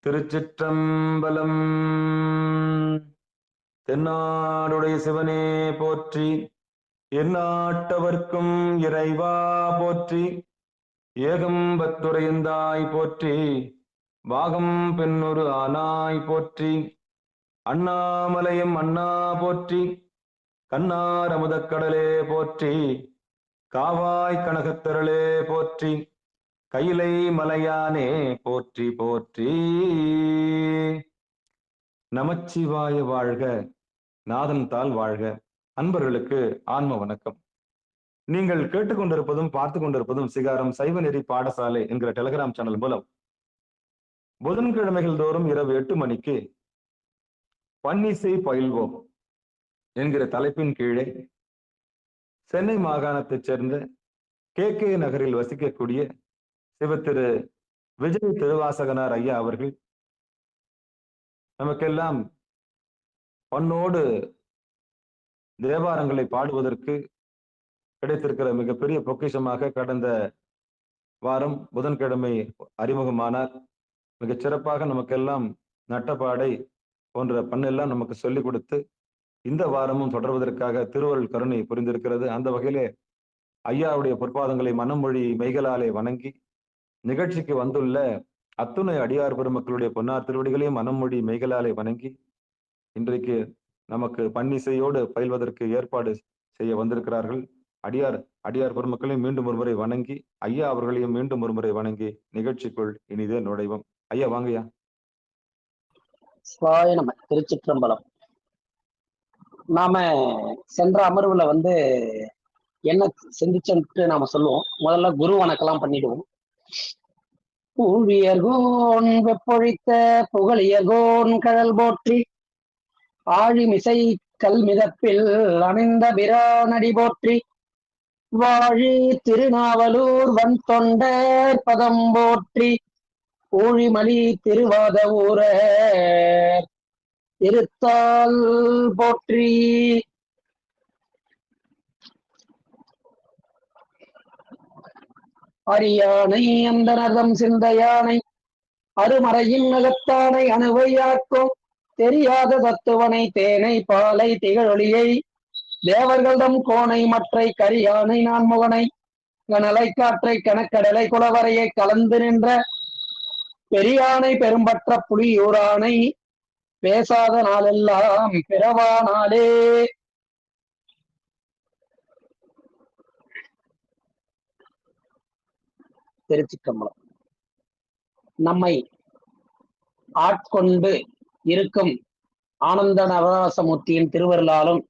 திருச்சிற்றம்பலம். தென்னாடுடைய சிவனே போற்றி, எந்நாட்டவர்க்கும் இறைவா போற்றி, ஏகம்பத்துரையந்தாய் போற்றி, பாகம் பெண்ணொரு ஆனாய் போற்றி, அண்ணாமலையம் அண்ணா போற்றி, கண்ணார் அமுதக்கடலே போற்றி, காவாய் கனகத்திரளே போற்றி, கையிலை மலையானே போற்றி போற்றி. நமச்சிவாய வாழ்க, நாதன் தாள் வாழ்க. அன்பர்களுக்கு ஆன்ம வணக்கம். நீங்கள் கேட்டுக்கொண்டிருப்பதும் பார்த்து கொண்டிருப்பதும் சிகாரம் சைவ நெறி பாடசாலை என்கிற டெலிகிராம் சேனல் மூலம் புதன்கிழமைகள் தோறும் இரவு 8 மணிக்கு பன்னிசை பயில்வோம் என்கிற தலைப்பின் கீழே சென்னை மாகாணத்தைச் சேர்ந்த கே நகரில் வசிக்கக்கூடிய சிவத்திரு விஜய் திருவாசகனார் ஐயா அவர்கள் நமக்கெல்லாம் பண்ணோடு தேவாரங்களை பாடுவதற்கு கிடைத்திருக்கிற மிகப்பெரிய பொக்கிஷமாக கடந்த வாரம் புதன்கிழமை அறிமுகமானார். மிகச் சிறப்பாக நமக்கெல்லாம் நட்டப்பாடை போன்ற பண்ணெல்லாம் நமக்கு சொல்லிக் கொடுத்து இந்த வாரமும் தொடர்வதற்காக திருவருள் கருணை புரிந்திருக்கிறது. அந்த வகையிலே ஐயாவுடைய பொற்பாதங்களை மனமொழி மெய்களாலே வணங்கி நிகழ்ச்சிக்கு வந்துள்ள அத்துணை அடியார் பெருமக்களுடைய பொன்னார் திருவடிகளையும் மனமொழி மெய்களாலே வணங்கி இன்றைக்கு நமக்கு பன்னிசையோடு பயில்வதற்கு ஏற்பாடு செய்ய வந்திருக்கிறார்கள். அடியார் பெருமக்களையும் மீண்டும் ஒருமுறை வணங்கி ஐயா அவர்களையும் மீண்டும் ஒருமுறை வணங்கி நிகழ்ச்சிக்குள் இனிதே நுழைவோம். ஐயா வாங்கய்யா. நம்ம திருச்சிற்றம்பலம். நாம சென்ற அமர்வுல என்ன சிந்திச்சுட்டு நாம சொல்லுவோம். முதல்ல குரு வணக்கெல்லாம் பண்ணிடுவோம். பூழியர்கோன் வெப்பொழித்த புகழியர்கோன் கடல் போற்றி, ஆழிமிசை கல் மிதப்பில் அணிந்த பிரானடி போற்றி, வாழி திருநாவலூர் வன் தொண்டர் பதம் போற்றி, ஊழிமலி திருவாத ஊர திருத்தால் போற்றி. அரியானை அந்தனதம் சிந்தையானை அருமறையின் நகத்தானை அணுவையாக்கும் தெரியாத தத்துவனை தேனை பாலை திகழொளியை தேவர்களிடம் கோணை மற்றை கரியானை நான்முகனை கனலை காற்றை கணக்கடலை குளவரையை கலந்து நின்ற பெரியானை பெரும்பற்ற புலியூரானை பேசாத நாளெல்லாம் பிறவானாலே. திருச்சிற்றம்பலம். நம்மை ஆட்கொண்டு இருக்கும் ஆனந்த நவராசமூர்த்தியின் திருவருளாலும்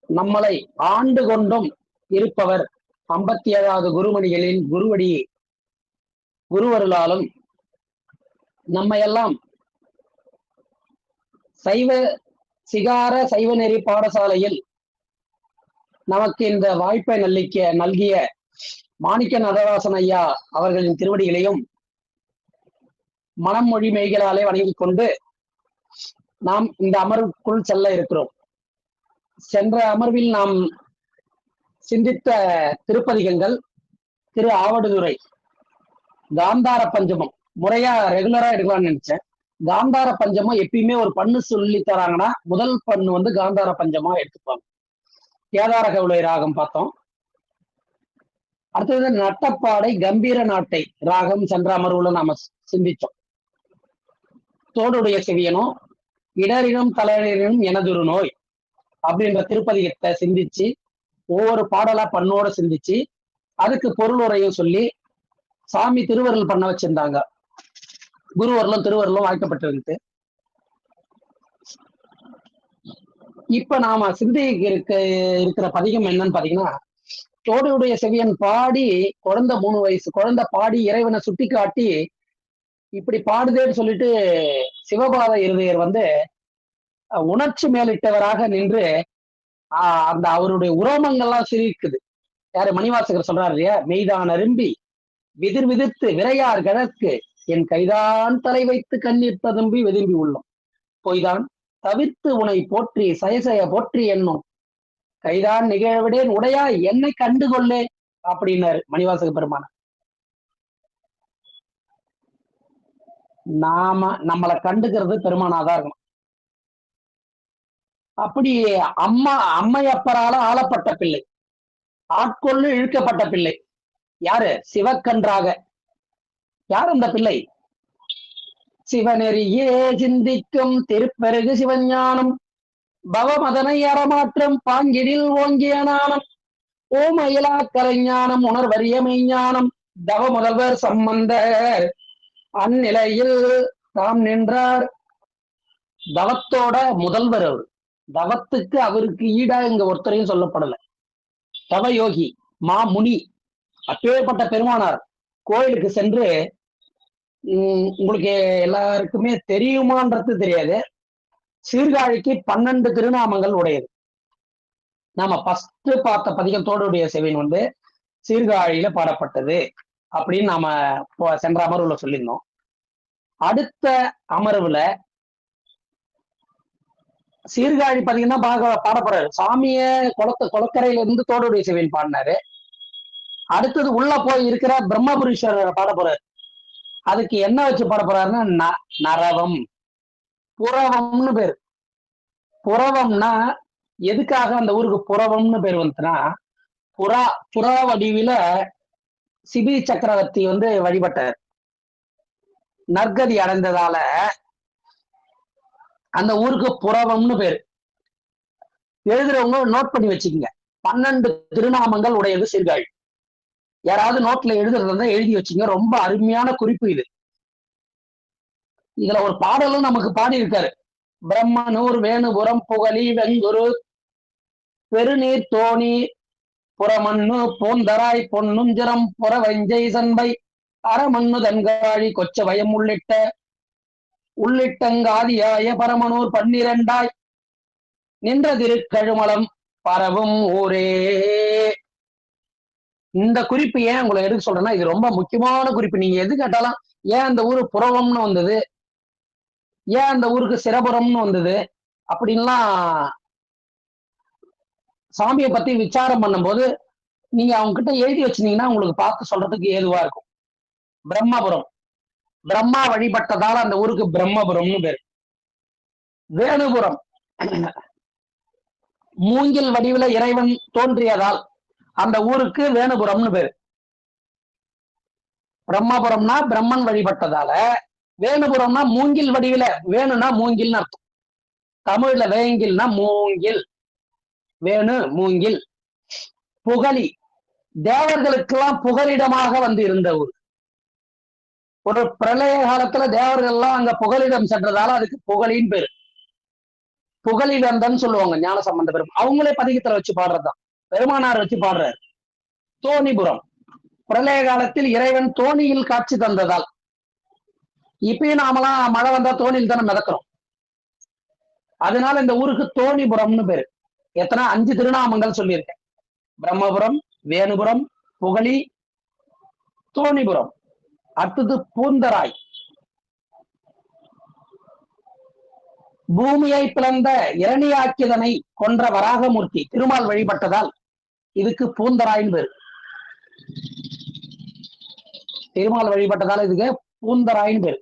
நம்மளை ஆண்டு கொண்டும் இருப்பவர் 57வது குருமணிகளின் குருவருளாலும் நம்மையெல்லாம் சைவ நெறி பாடசாலையில் நமக்கு இந்த வாய்ப்பை நல்கிய மாணிக்க நடராசன் ஐயா அவர்களின் திருவடிகளையும் மனமொழி மெய்களாலே வணங்கிக் கொண்டு நாம் இந்த அமர்வுக்குள் செல்ல இருக்கிறோம். சென்ற அமர்வில் நாம் சிந்தித்த திருப்பதிகங்கள் திரு ஆவடுதுறை காந்தார பஞ்சமம் முறையா ரெகுலரா எடுக்கலாம்னு நினைச்சேன். காந்தார பஞ்சமம் எப்பயுமே ஒரு பண்ணு சொல்லி தராங்கன்னா முதல் பண்ணு காந்தார பஞ்சமா எடுத்துப்பாங்க. கேதார கவுளை ராகம் பார்த்தோம். அடுத்தது நட்டப்பாடை கம்பீர நாட்டை ராகம் சென்ற அமர்வுல நாம சிந்திச்சோம். தோடுடைய செவியனும் இடரினும் தலையினும் எனதொரு நோய் அப்படின்ற திருப்பதிகத்தை சிந்திச்சு ஒவ்வொரு பாடலா பண்ணோட சிந்திச்சு அதுக்கு பொருளுரையும் சொல்லி சாமி திருவருள் பண்ண வச்சிருந்தாங்க. குருவருளும் திருவருளும் வாய்க்கப்பட்டிருக்கு. இப்ப நாம சிந்திக்க இருக்கிற பதிகம் என்னன்னு பாத்தீங்கன்னா, தோடுடைய செவியன் பாடி குழந்தை 3 வயசு குழந்தை பாடி இறைவனை சுட்டி காட்டி இப்படி பாடுதேன்னு சொல்லிட்டு சிவபாத இருதயர் உணர்ச்சி மேலிட்டவராக நின்று அந்த அவருடைய உரோமங்கள்லாம் சிரிக்குது. யாரு மணிவாசகர் சொல்றாரு இல்லையா, மெய்தான் அரும்பி விதிர் விதிர்த்து விரையார் கிழக்கு என் கைதான் தலை வைத்து கண்ணீர் ததும்பி வெதும்பி உள்ளோம் பொய்தான் தவிர்த்து உனை போற்றி சயசய போற்றி என்னும் கைதான் நிகழ்விடேன் உடையாய் என்னை கண்டுகொள்ளே அப்படின்னாரு மணிவாசக பெருமான. நம்மளை கண்டுக்கிறது பெருமானாதான் இருக்கணும். அப்படி அம்மையப்பரால ஆளப்பட்ட பிள்ளை, ஆட்கொள்ளு இழுக்கப்பட்ட பிள்ளை யாரு? சிவக்கன்றாக. யார் அந்த பிள்ளை? சிவநெறியே சிந்திக்கும் திருப்பெருகு சிவஞானம், பவமதனை அறமாற்றம் பாங்கிடில் ஓங்கிய ஞானம், ஓமயிலா கலைஞானம் உணர்வறியமை ஞானம், தவ முதல்வர் சம்பந்தர் அந்நிலையில் தாம் நின்றார். தவத்தோட முதல்வர் அவர். தவத்துக்கு அவருக்கு ஈடா இங்க ஒருத்தரையும் சொல்லப்படல. தவ யோகி மாமுனி அப்பேற்பட்ட பெருமானார் கோயிலுக்கு சென்று, உங்களுக்கு எல்லாருக்குமே தெரியுமான்றது தெரியாது, சீர்காழிக்கு 12 திருநாமங்கள் உடையது. நாம ஃபர்ஸ்ட் பார்த்த பதிகம் தோடுடைய செவியன் சீர்காழியில பாடப்பட்டது அப்படின்னு நாம சென்ற அமர்வுல சொல்லியிருந்தோம். அடுத்த அமர்வுல சீர்காழி பதிகம் தான் பாடப்படுறாரு. சாமிய குளக்கரையில இருந்து தோடுடைய செவியன் பாடினாரு. அடுத்தது உள்ள போய் இருக்கிற பிரம்மபுரீஸ்வரர் பாட போறாரு. அதுக்கு என்ன வச்சு பாட போறாருன்னா நரவம், புறவம்னு பேரு. புறவம்னா எதுக்காக அந்த ஊருக்கு புறவம்னு பேர் வந்துச்சுன்னா, புறா வடிவில சிபி சக்கரவர்த்தி வழிபட்டார். நற்கதி அடைந்ததால அந்த ஊருக்கு புறவம்னு பேரு. எழுதுறவங்க நோட் பண்ணி வச்சுக்கோங்க. 12 திருநாமங்கள் உடையது சீர்காழி. யாராவது நோட்ல எழுதுறதா எழுதி வச்சுங்க. ரொம்ப அருமையான குறிப்பு இது. இதுல ஒரு பாடலும் நமக்கு பாடி இருக்காரு. பிரம்மனூர் வேணுபுரம் புகழி வெங்குரு பெருநீர் தோணி புறமண்ணு பூந்தராய் பொன்னுஞ்சிரம் புறவஞ்சை சண்பை அறமண்ணு தன்காழி கொச்ச வயம் உள்ளிட்டங்காதியாய பரமனூர் 12ஆய் நின்ற திருக்கழுமலம் பரவும் ஊரே. இந்த குறிப்பு ஏன் உங்களை எடுக்க சொல்றேன்னா, இது ரொம்ப முக்கியமான குறிப்பு. நீங்க எது கேட்டாலும் ஏன் அந்த ஊரு புறவம்னு வந்தது, ஏன் அந்த ஊருக்கு சிரபுரம்னு வந்தது அப்படின்லாம் சாமியை பத்தி விசாரம் பண்ணும்போது நீங்க அவங்க கிட்ட எழுதி வச்சிருந்தீங்கன்னா உங்களுக்கு பார்த்து சொல்றதுக்கு ஏதுவா இருக்கும். பிரம்மபுரம், பிரம்மா வழிபட்டதால அந்த ஊருக்கு பிரம்மபுரம்னு பேரு. வேணுபுரம், மூங்கில் வடிவில இறைவன் தோன்றியதால் அந்த ஊருக்கு வேணுபுரம்னு பேரு. பிரம்மபுரம்னா பிரம்மன் வழிபட்டதால, வேணுபுரம்னா மூங்கில் வடிவில, வேணுனா மூங்கில்னு அர்த்தம். தமிழ்ல வேங்கில்னா மூங்கில், வேணு மூங்கில். புகழி, தேவர்களுக்கெல்லாம் புகலிடமாக இருந்த ஊர். ஒரு பிரளய காலத்துல தேவர்கள் எல்லாம் அங்க புகலிடம் சென்றதால அதுக்கு புகழின்னு பேரு. புகழிடந்தன்னு சொல்லுவாங்க ஞான சம்பந்த பெரும். அவங்களே பதிகத்துல வச்சு பாடுறதுதான், பெருமானார் வச்சு பாடுறாரு. தோணிபுரம், பிரளய காலத்தில் இறைவன் தோணியில் காட்சி தந்ததால். இப்பயும் நாமெல்லாம் மழை வந்தா தோணியில் தானே மிதக்கிறோம். அதனால இந்த ஊருக்கு தோணிபுரம்னு பேரு. 5 திருநாமங்கள் சொல்லியிருக்கேன். பிரம்மபுரம், வேணுபுரம், புகழி, தோணிபுரம். அடுத்தது பூந்தராய், பூமியை பிளந்த இரணியாக்கியதனை கொன்ற வராகமூர்த்தி திருமால் வழிபட்டதால் இதுக்கு பூந்தராயின்னு பேரு. திருமால் வழிபட்டதால் இதுக்கு பூந்தராயின்னு பேரு.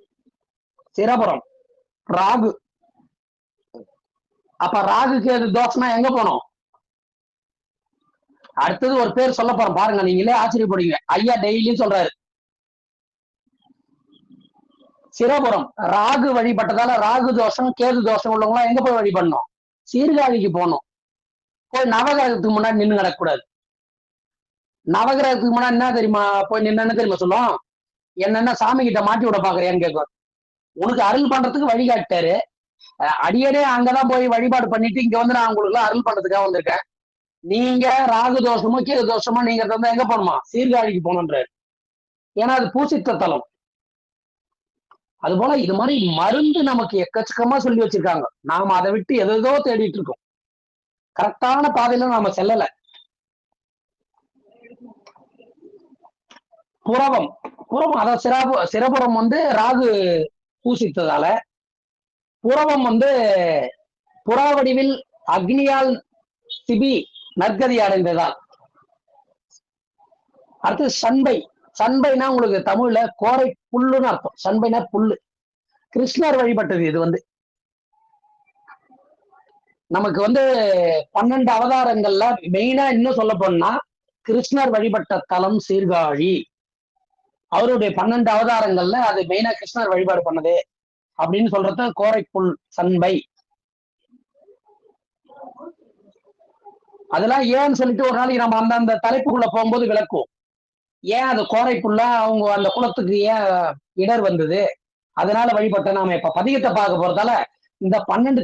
சிரபுரம், ராகு. அப்ப ராகுக்கு எது தோஷம்னா எங்க போனோம்? அடுத்தது ஒரு பேர் சொல்ல போறோம் பாருங்க, நீங்களே ஆச்சரியப்படுவீங்க. ஐயா டெய்லியும் சொல்றாரு. சிரபுரம், ராகு வழிபட்டதால ராகு தோஷம் கேது தோஷம் உள்ளவங்களாம் எங்க போய் வழிபடணும்? சீர்காழிக்கு போகணும். போய் நவகிரகத்துக்கு முன்னாடி நின்று கிடக்கூடாது. நவகிரகத்துக்கு முன்னாடி என்ன தெரியுமா போய் நின்னு தெரியுமா சொல்லும்? என்னென்ன சாமி கிட்ட மாட்டி விட பாக்குறியான்னு கேட்கும். உனக்கு அருள் பண்றதுக்கு வழிகாட்டாரு. அடியனே அங்கதான் போய் வழிபாடு பண்ணிட்டு இங்க நான் உங்களுக்கு அருள் பண்றதுக்காக வந்திருக்கேன். நீங்க ராகு தோஷமோ கேது தோஷமோ நீங்க எங்க போகணுமா? சீர்காழிக்கு போகணுன்றாரு. ஏன்னா அது பூசித்த தலம். அது போல இது மாதிரி மருந்து நமக்கு எக்கச்சக்கமா சொல்லி வச்சிருக்காங்க. நாம அதை விட்டு எதோ தேடிட்டு இருக்கோம். கரெக்டான பாதையில நாம செல்லல. புறவம், அதாவது சிரபுரம் ராகு பூசித்ததால, புறவம் புறாவடிவில் அக்னியால் சிபி நற்கதி அடைந்ததால், அடுத்து சண்பை. சண்பைனா உங்களுக்கு தமிழ்ல கோரை புல்லுன்னு அர்த்தம். சண்பைனா புல்லு. கிருஷ்ணர் வழிபட்டது இது வந்து. நமக்கு வந்து 12 அவதாரங்கள்ல மெயினா இன்னும் சொல்ல போனா கிருஷ்ணர் வழிபட்ட தலம் சீர்காழி. அவருடைய 12 அவதாரங்கள்ல அது மெயினா கிருஷ்ணர் வழிபாடு பண்ணது அப்படின்னு சொல்றது கோரைப்புல் சண்பை. அதெல்லாம் ஏன்னு சொல்லிட்டு ஒரு நாளைக்கு நம்ம அந்த தலைப்புக்குள்ள போகும்போது விளக்குவோம். ஏன் அது கோரைப்புல்லா அவங்க அந்த குலத்துக்கு ஏன் இடர் வந்தது, அதனால வழிபட்ட. நாம இப்ப பதிகத்தை பார்க்க போறதால இந்த 12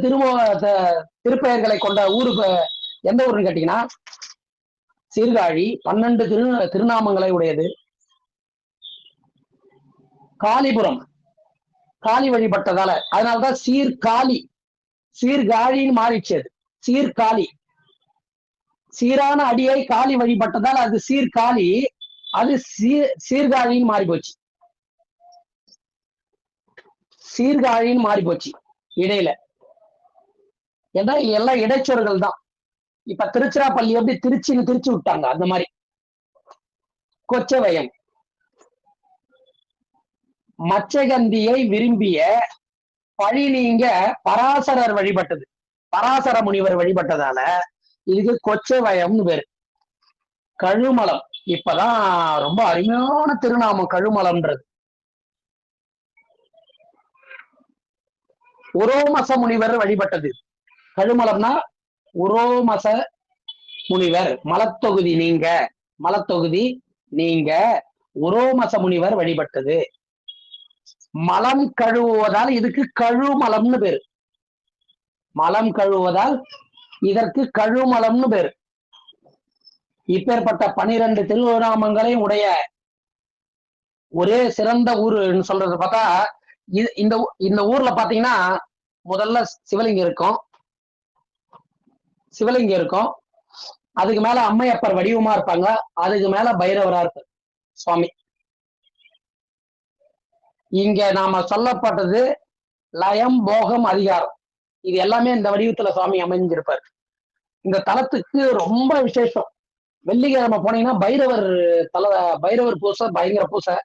திருப்பெயர்களை கொண்ட ஊருக்கு எந்த ஊருன்னு கேட்டீங்கன்னா சீர்காழி. 12 திருநாமங்களை உடையது. காளிபுரம், காளி வழிபட்டதால அதனாலதான் சீர்காழி. சீர்காழின்னு மாறிடுச்சு அது. சீர்காழி, சீரான அடியை காளி வழிபட்டதால் அது சீர்காழி. அது சீர்காழின்னு மாறி போச்சு. சீர்காழின்னு மாறி போச்சு இடையில. ஏன்னா எல்லாம் இடைச்சொற்கள் தான். இப்ப திருச்சிராப்பள்ளி எப்படி திருச்சின்னு திருச்சி விட்டாங்க, அந்த மாதிரி. கொச்சவயம், மச்சகந்தியை விரும்பிய பழி நீங்க பராசரர் வழிபட்டது. பராசர முனிவர் வழிபட்டதால இதுக்கு கொச்சவயம்னு பேரு. கழுமலம், இப்பதான் ரொம்ப அருமையான திருநாமம் கழுமலம்ன்றது. உரோமச முனிவர் வழிபட்டது. கழுமலம்னா உரோமச முனிவர், மலத்தொகுதி நீங்க, மலத்தொகுதி நீங்க உரோமச முனிவர் வழிபட்டது. மலம் கழுவுவதால் இதுக்கு கழுமலம்னு பேரு. மலம் கழுவுவதால் இதற்கு கழுமலம்னு பேரு. இப்பேற்பட்ட 12 திருநாமங்களையும் உடைய ஒரே சிறந்த ஊருன்னு சொல்றது பார்த்தா இந்த ஊர்ல பாத்தீங்கன்னா முதல்ல சிவலிங்கம் இருக்கும். சிவலிங்கம் இருக்கும், அதுக்கு மேல அம்மையப்பர் வடிவமா இருப்பாங்க, அதுக்கு மேல பைரவரா இருப்பார் சுவாமி. இங்க நாம சொல்லப்பட்டது லயம் போகம் அதிகாரம், இது எல்லாமே இந்த வடிவத்துல சுவாமி அமைஞ்சிருப்பார். இந்த தலத்துக்கு ரொம்ப விசேஷம். வெள்ளிக்கிழமை போனீங்கன்னா பைரவர் பூசை, பயங்கர பூசை.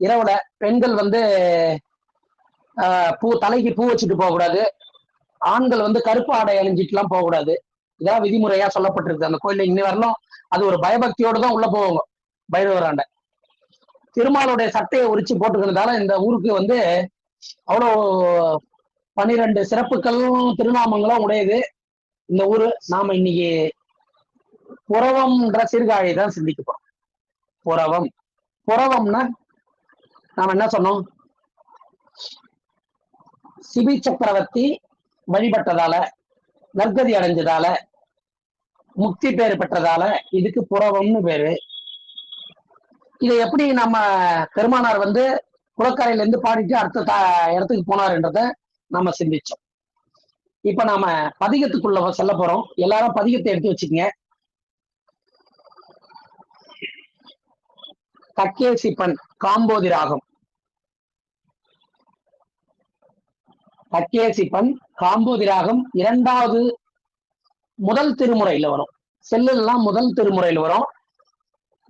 இரவுல பெண்கள் வந்து தலைக்கு பூ வச்சுட்டு போகக்கூடாது. ஆண்கள் வந்து கருப்பு ஆடை அணிஞ்சிட்டு எல்லாம் போகக்கூடாது. இதான் விதிமுறையா சொல்லப்பட்டிருக்கு அந்த கோயில்ல. இன்னி வரலாம் அது ஒரு பயபக்தியோடு தான் உள்ள போவாங்க பைரவராண்ட. திருமாலுடைய சட்டையை உரிச்சு போட்டுக்கிறதால இந்த ஊருக்கு வந்து அவ்வளோ 12 சிறப்புகளும் திருநாமங்களும் உடையது இந்த ஊரு. நாம இன்னைக்கு புறவம்ன்ற சீர்காழி தான் சிந்திக்க போறோம். புறவம், புறவம்னா நாம என்ன சொன்னோம்? சிபி சக்கரவர்த்தி வழிபட்டதால, நற்கதி அடைஞ்சதால, முக்தி பேரு பெற்றதால இதுக்கு புறவம்னு பேரு. இதை எப்படி நம்ம பெருமானார் வந்து குளக்கரையில இருந்து பாடிட்டு அடுத்த இடத்துக்கு போனாருன்றத நம்ம சிந்திச்சோம். இப்ப நாம பதிகத்துக்குள்ள செல்ல போறோம். எல்லாரும் பதிகத்தை எடுத்து வச்சுக்கங்க. தக்கேசிப்பன் காம்போதி ராகம். தக்கேசிப்பன் காம்போதி ராகம் இரண்டாவது முதல் திருமுறையில வரும். செல்லெல்லாம் முதல் திருமுறையில வரும்.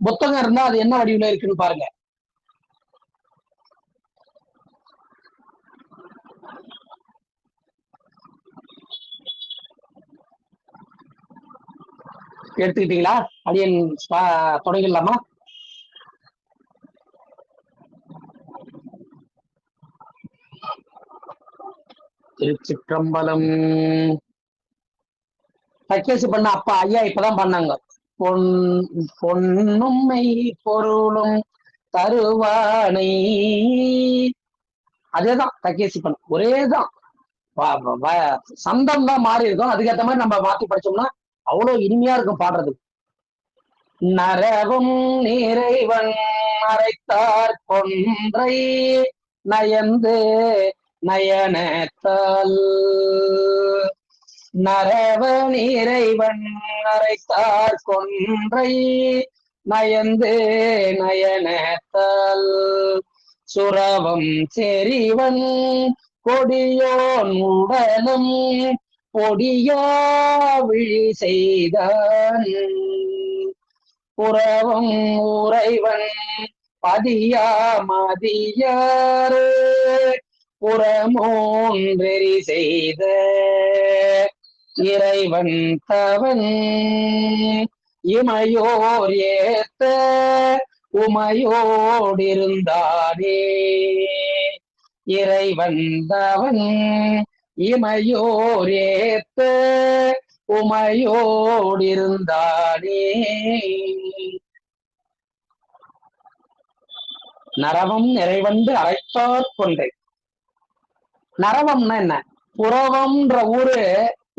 புத்தகம் இருந்தா அது என்ன வடிவில் இருக்குன்னு பாருங்க. எடுத்துக்கிட்டீங்களா? அடியன் தொடங்கிடலாமா? திருச்சிற்றம்பலம். தக்கேசி பண்ண அப்பா ஐயா இப்பதான் பண்ணாங்க. பொன்னும்மை பொருளும் தருவானை. அதேதான் தக்கேசி பண்ண, ஒரேதான். சந்தம் தான் மாறி இருக்கும். அதுக்கேற்ற மாதிரி நம்ம மாத்தி படிச்சோம்னா அவ்வளவு இனிமையா இருக்கும் பாடுறது. நரவும் நிறைவன் அரைத்தார் கொன்றை நயந்து நயனத்தால். நரவ நிறைவன் அரைத்தார் கொன்றை நயந்து நயனத்தால். சுரவம் செறிவன் கொடியோன் உடலும் பொடியா விழி செய்தான். புறவம் உறைவன் பதியா மதியாறு புறமூன்றெறி செய்த இறைவன் தவன் இமையோர் ஏத்த உமையோடிருந்தானே. இறைவன் தவன் இமையோர் ஏத்த உமையோடிருந்தானே. நரவம் நிறைவண்டு அரைத்தாற் கொன்றை. நரவம்னா என்ன? புறவம்ன்ற ஊரு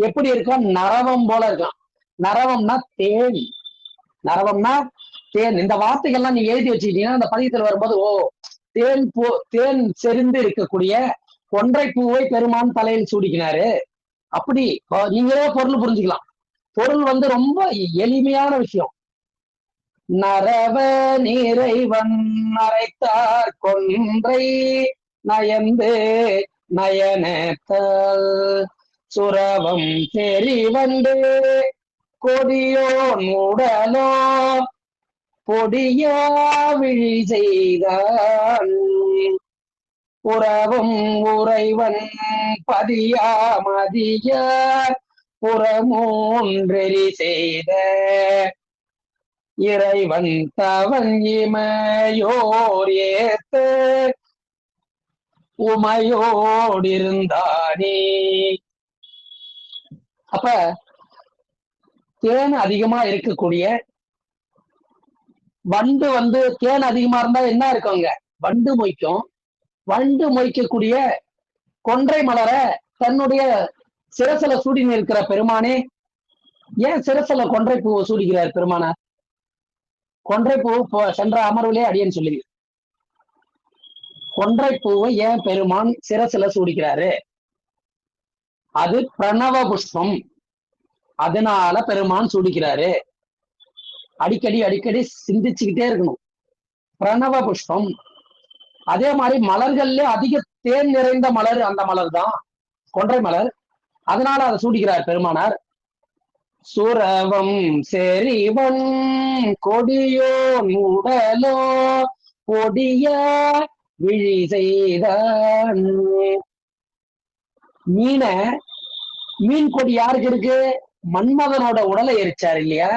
எப்படி இருக்கும்? நரவம் போல இருக்கலாம். நரவம்னா தேன். நரவம்னா தேன். இந்த வார்த்தைகள்லாம் நீங்க எழுதி வச்சுக்கிட்டீங்கன்னா அந்த பதியத்தில் வரும்போது ஓ தேன் பூ, தேன் செறிந்து இருக்கக்கூடிய கொன்றை பூவை பெருமான் தலையில் சூடிக்கினாரு. அப்படி நீங்களே பொருள் புரிஞ்சுக்கலாம். பொருள் வந்து ரொம்ப எளிமையான விஷயம். நரவ நிறைவன் அரைத்தார் கொன்றை நயந்து நயனத்தால் சுரவம் தெரிவண்டு கொடியோன் உடலோ பொடியா விழி செய்தான் புறவும் உறைவன் பதியா மதியார் புறமூன்றெறி செய்த இறைவன் தவன் இமையோர் ஏத்த உமையோடிருந்தானே. அப்ப தேன் அதிகமா இருக்கக்கூடிய வண்டு வந்து தேன் அதிகமா இருந்தா என்ன இருக்குங்க? வண்டு மொய்க்கும். வண்டு மொய்க்கக்கூடிய கொன்றை மலரை தன்னுடைய சிரசில சூடின்னு இருக்கிற பெருமானே ஏன் சிரசில கொன்றை பூவை சூடிக்கிறார் பெருமானார்? கொன்றை பூ சென்ற அமர்விலே அடியேன்னு சொல்லி கொன்றை பூவை ஏன் பெருமான் சிரசில சூடிக்கிறாரு? அது பிரணவ புஷ்பம். அதனால பெருமான் சூடிக்கிறாரு. அடிக்கடி அடிக்கடி சிந்திச்சுக்கிட்டே இருக்கணும். பிரணவ புஷ்பம். அதே மாதிரி மலர்கள்ல அதிக தேன் நிறைந்த மலர் அந்த மலர் தான் கொன்றை மலர். அதனால அதை சூடிக்கிறார் பெருமானார். சுரவம் செறிவன் கொடியோ உடலோ பொடிய விழி செய்தான். மீன் கொடி யாருக்கு இருக்கு? மன்மதனோட உடலை எரிச்சார் இல்லையா?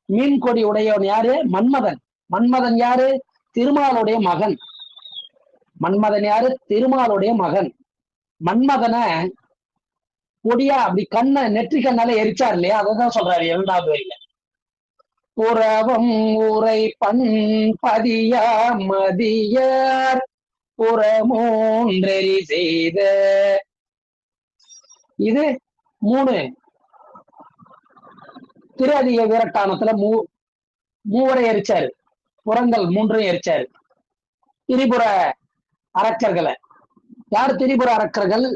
மீன் கொடி உடையவன் யாரு? மன்மதன். மன்மதன் யாரு? திருமாலுடைய மகன். மன்மதன் யாரு? திருமாலுடைய மகன். மன்மதனை பொடியா அப்படி கண்ணை நெற்றி கண்ணால எரிச்சார் இல்லையா? அதான் சொல்றாரு 2வது வரியில. புறவம் உரை பண் பதியா மதியார் புறமூன்றெறி செய்த. இது 3 திருஅதிக வீரட்டானத்துல மூவரை எரிச்சாரு. புறங்கள் 3 எரிச்சாரு. திரிபுர அரக்கர்களை. யார் திரிபுர அரக்கர்கள்?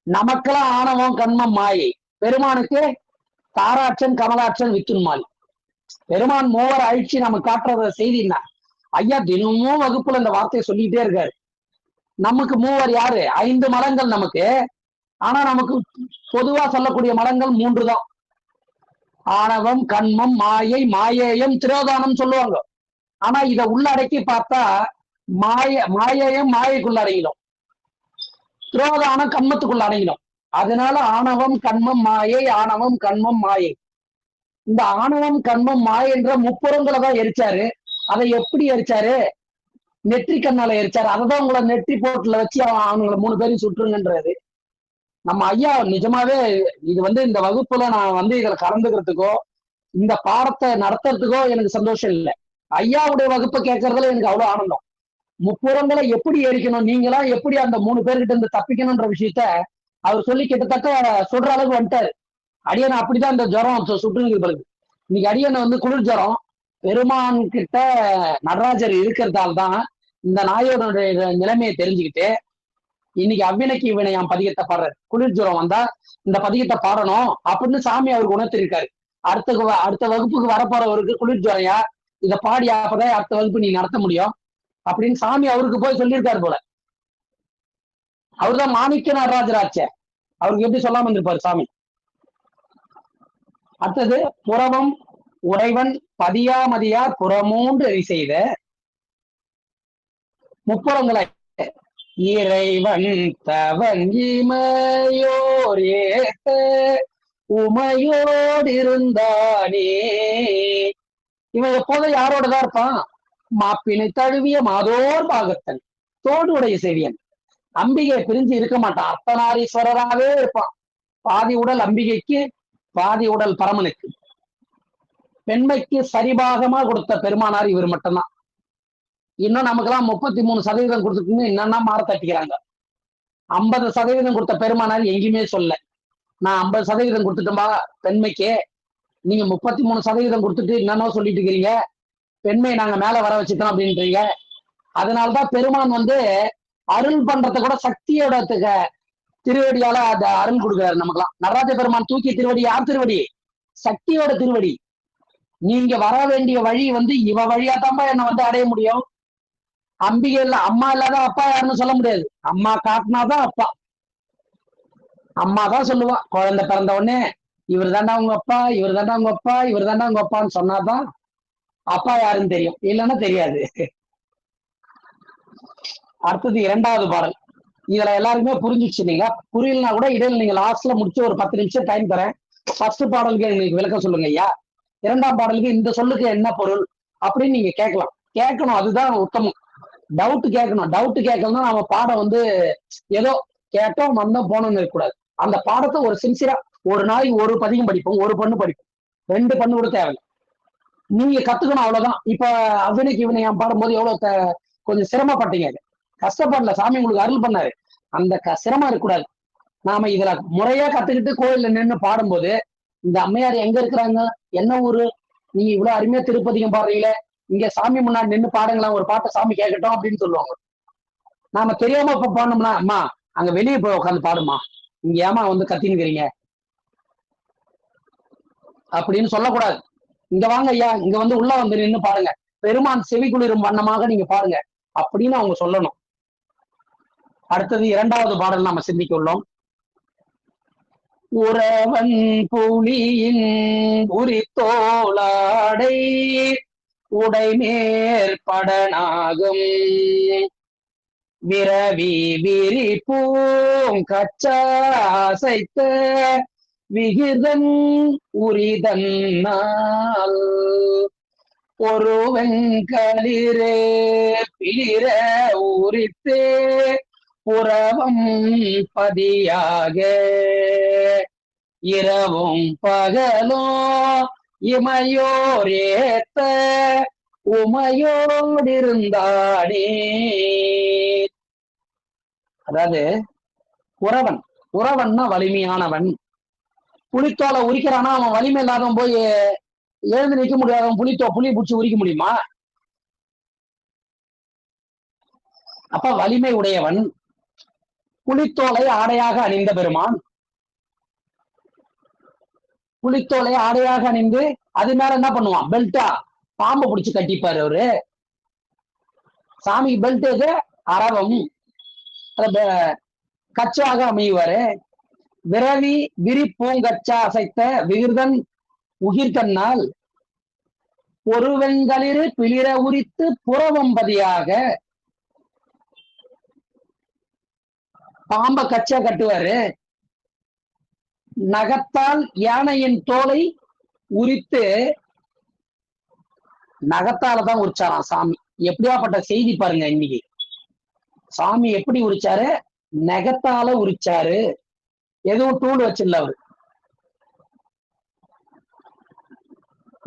நமக்கெல்லாம் ஆணவம் கண்மம் மாயை. பெருமானுக்கு தாராட்சன் கமலாட்சன் வித்துன்மாலி. பெருமான் மூவர் அழிச்சு நமக்கு காட்டுற செய்தின்னா ஐயா தினமும் வகுப்புல இந்த வார்த்தையை சொல்லிட்டே இருக்காரு. நமக்கு மூவர் யாரு? 5 மலங்கள் நமக்கு. ஆனா நமக்கு பொதுவா சொல்லக்கூடிய மலங்கள் 3 தான். ஆணவம் கண்மம் மாயை. மாயேயம் திரோதானம் சொல்லுவாங்க. ஆனா இதை உள்ளடக்கி பார்த்தா மாயையும் மாயைக்குள்ள அடங்கிடும், திரோதானம் கண்மத்துக்குள்ள அடங்கிடும். அதனால ஆணவம் கண்மம் மாயை, ஆணவம் கண்மம் மாயை. இந்த ஆணவம் கண்மம் மாயை என்ற முப்புறங்களை தான் எரிச்சாரு. அதை எப்படி எரிச்சாரு? நெற்றி கண்ணால எரிச்சாரு. அததான் உங்களை நெற்றி போட்டுல வச்சு அவங்களை 3 பேரையும் சுற்றுங்கன்றது. நம்ம ஐயா நிஜமாவே இது இந்த வகுப்புல நான் இதுல கலந்துக்கிறதுக்கோ இந்த பாடத்தை நடத்துறதுக்கோ எனக்கு சந்தோஷம் இல்லை. ஐயாவுடைய வகுப்பை கேட்கறதுல எனக்கு அவ்வளவு ஆனந்தம். முப்புறங்களை எப்படி எரிக்கணும், நீங்களா எப்படி அந்த 3 பேர்கிட்ட இருந்து தப்பிக்கணும்ன்ற விஷயத்த அவர் சொல்லி கிட்டத்தட்ட சொல்ற அளவுக்கு வந்துட்டாரு. அடியனை அப்படிதான் இந்த ஜுரம் சுற்றுங்க பிறகு. இன்னைக்கு அடியனை குளிர் ஜுரம். பெருமான் கிட்ட நடராஜர் இருக்கிறதால தான் இந்த நாயோட நிலைமையை தெரிஞ்சுக்கிட்டு இன்னைக்கு அவ்வினைக்கு இவனையாம் பதிகத்தை பாடுறாரு. குளிர் ஜுரம் வந்தா இந்த பதிகத்தை பாடணும் அப்படின்னு சாமி அவருக்கு உணர்த்திருக்காரு. அடுத்த வகுப்புக்கு வரப்போறவருக்கு குளிர் ஜுரையா இதை பாடி அப்பதான் அடுத்த வகுப்பு நீ நடத்த முடியும் அப்படின்னு சாமி அவருக்கு போய் சொல்லியிருக்காரு போல. அவர்தான் மாணிக்க நடராஜராச்சே. அவருக்கு எப்படி சொல்லாம இருந்திருப்பாரு சாமி. அடுத்தது புறவம் உறைவன் பதியாமதியார் புறமூன்று எரி செய்த முப்புறங்களை இறைவன் தவங்கிமையோர் ஏத்த உமையோடிருந்தானே. இவன் எப்போதும் யாரோடதான் இருப்பான்? மாப்பினை தழுவிய மாதோர் பாகத்தன், தோடு உடைய செவியன். அம்பிகை பிரிஞ்சு இருக்க மாட்டான், அர்த்தநாரீஸ்வரராகவே இருப்பான். பாதி உடல் அம்பிகைக்கு, பாதி உடல் பரமனுக்கு. பெண்மைக்கு சரிபாகமா கொடுத்த பெருமானார் இவர் மட்டும்தான். இன்னும் நமக்கெல்லாம் 33% கொடுத்துட்டு என்னன்னா மாற தட்டிக்கிறாங்க. 50% கொடுத்த பெருமானார் எங்கேயுமே சொல்ல. நான் 50% கொடுத்துட்டோம்பா பெண்மைக்கு, நீங்க 33% கொடுத்துட்டு என்னன்னோ சொல்லிட்டு இருக்கிறீங்க, பெண்மை நாங்க மேல வர வச்சுட்டோம் அப்படின்றீங்க. அதனால்தான் பெருமான் அருள் பண்றத கூட சக்தியோட திருவடியால அந்த அருள் கொடுக்குறாரு நமக்கெல்லாம். நடராஜ பெருமான் தூக்கிய திருவடி யார் திருவடி? சக்தியோட திருவடி. நீங்க வர வேண்டிய வழி இவ வழியா தான்பா என்ன அடைய முடியும். அம்பிகை இல்ல, அம்மா இல்லாத அப்பா யாருன்னு சொல்ல முடியாது. அம்மா காட்டினாதான் அப்பா. அம்மா தான் சொல்லுவா, குழந்தை பிறந்த உடனே இவர் தாண்டா உங்க அப்பா, இவர் தாண்டா உங்க அப்பா, இவர் தாண்டா உங்க அப்பான்னு சொன்னாதான் அப்பா யாருன்னு தெரியும், இல்லைன்னா தெரியாது. அடுத்தது 2வது பாடல். இதுல எல்லாருக்குமே புரிஞ்சிச்சு. நீங்க புரியலனா கூட இடையில நீங்க லாஸ்ட்ல முடிச்சு ஒரு 10 நிமிஷம் டைம் தரேன். ஃபர்ஸ்ட் பாடலுக்கு எங்களுக்கு விளக்கம் சொல்லுங்க ஐயா, 2ஆம் பாடலுக்கு இந்த சொல்லுக்கு என்ன பொருள் அப்படின்னு நீங்க கேட்கலாம். கேட்கணும், அதுதான் உத்தமம். டவுட் கேட்கணும். டவுட் கேட்கணும்னா நம்ம பாடம் ஏதோ கேட்டோம் வந்தோம் போனோம்னு இருக்கக்கூடாது. அந்த பாடத்தை ஒரு சின்சியரா ஒரு நாளைக்கு ஒரு பதிகம் படிப்போம், ஒரு பண்ணு படிப்போம், 2 பண்ணு கூட தேவையில்லை. நீங்க கத்துக்கணும், அவ்வளவுதான். இப்ப அவ்வினைக்கு இவனை பாடும்போது எவ்வளவு கொஞ்சம் சிரமப்பட்டீங்க, கஷ்டப்படல. சாமி உங்களுக்கு அருள் பண்ணாரு, அந்த சிரமம் இருக்கக்கூடாது. நாம இதுல முறையா கத்துக்கிட்டு கோயில்ல நின்று பாடும்போது இந்த அம்மையார் எங்க இருக்கிறாங்க, என்ன ஊரு, நீங்க இவ்வளவு அருமையா திருப்பதிகம் பாடுறீங்களே, இங்க சாமி முன்னாடி நின்று பாடுங்களா, ஒரு பாட்டை சாமி கேட்கட்டும் அப்படின்னு சொல்லுவாங்க. நாம தெரியாம இப்ப பாடணும்னா, அம்மா அங்க வெளியே போய் உட்காந்து பாடுமா, இங்க ஏமா கத்தினுக்கிறீங்க அப்படின்னு சொல்லக்கூடாது. இங்க வாங்க ஐயா, இங்க உள்ள நின்று பாருங்க, பெருமான் செவி குளிரும் வண்ணமாக நீங்க பாருங்க அப்படின்னு அவங்க சொல்லணும். அடுத்தது 2வது பாடல் நாம சிந்திக்க உள்ளோம். உறவன் புலியின் உரித்தோளாடை உடைமேற்படனாகும் விரவி விரி பூங்கச்சாசைத்த விகிதன் உரிதன்னால் ஒரு வெங்களிரே பிளிர உரித்தே புறவம் பதியாக இரவும் பகலும் இமையோர் ஏத்த உமையோடிருந்தானே. அதாவது உறவன், உறவன்னா வலிமையானவன். புலித்தோலை உரிக்கிறானா அவன் வலிமை இல்லாதவன் போய் எழுந்து நிற்க முடியாதவன் புலி பிடிச்சி உரிக்க முடியுமா? அப்ப வலிமை உடையவன், புலித்தோலை ஆடையாக அணிந்த பெருமான். புலித்தோலை ஆடையாக அணிந்து அது மேல என்ன பண்ணுவான், பெல்ட்டா பாம்பு பிடிச்சு கட்டிப்பாரு அவரு. சாமிக்கு பெல்ட் எது? அரவம், கச்சாக அமைவாரு. விரவி விரி பூங்கச்சா அசைத்த விகிர்தன் உகிர்தன்னால் ஒரு வெங்களிரு பிளிர உரித்து புறவம்பதியாக பாம்ப கச்சா கட்டுவாரு. நகத்தால் யானையின் தோலை உரித்து, நகத்தாலதான் உரிச்சாராம் சாமி. எப்படியாப்பட்ட செய்தி பாருங்க. இன்னைக்கு சாமி எப்படி உரிச்சாரு? நகத்தால உரிச்சாரு. எதுவும் டூல் வச்சிடல அவரு.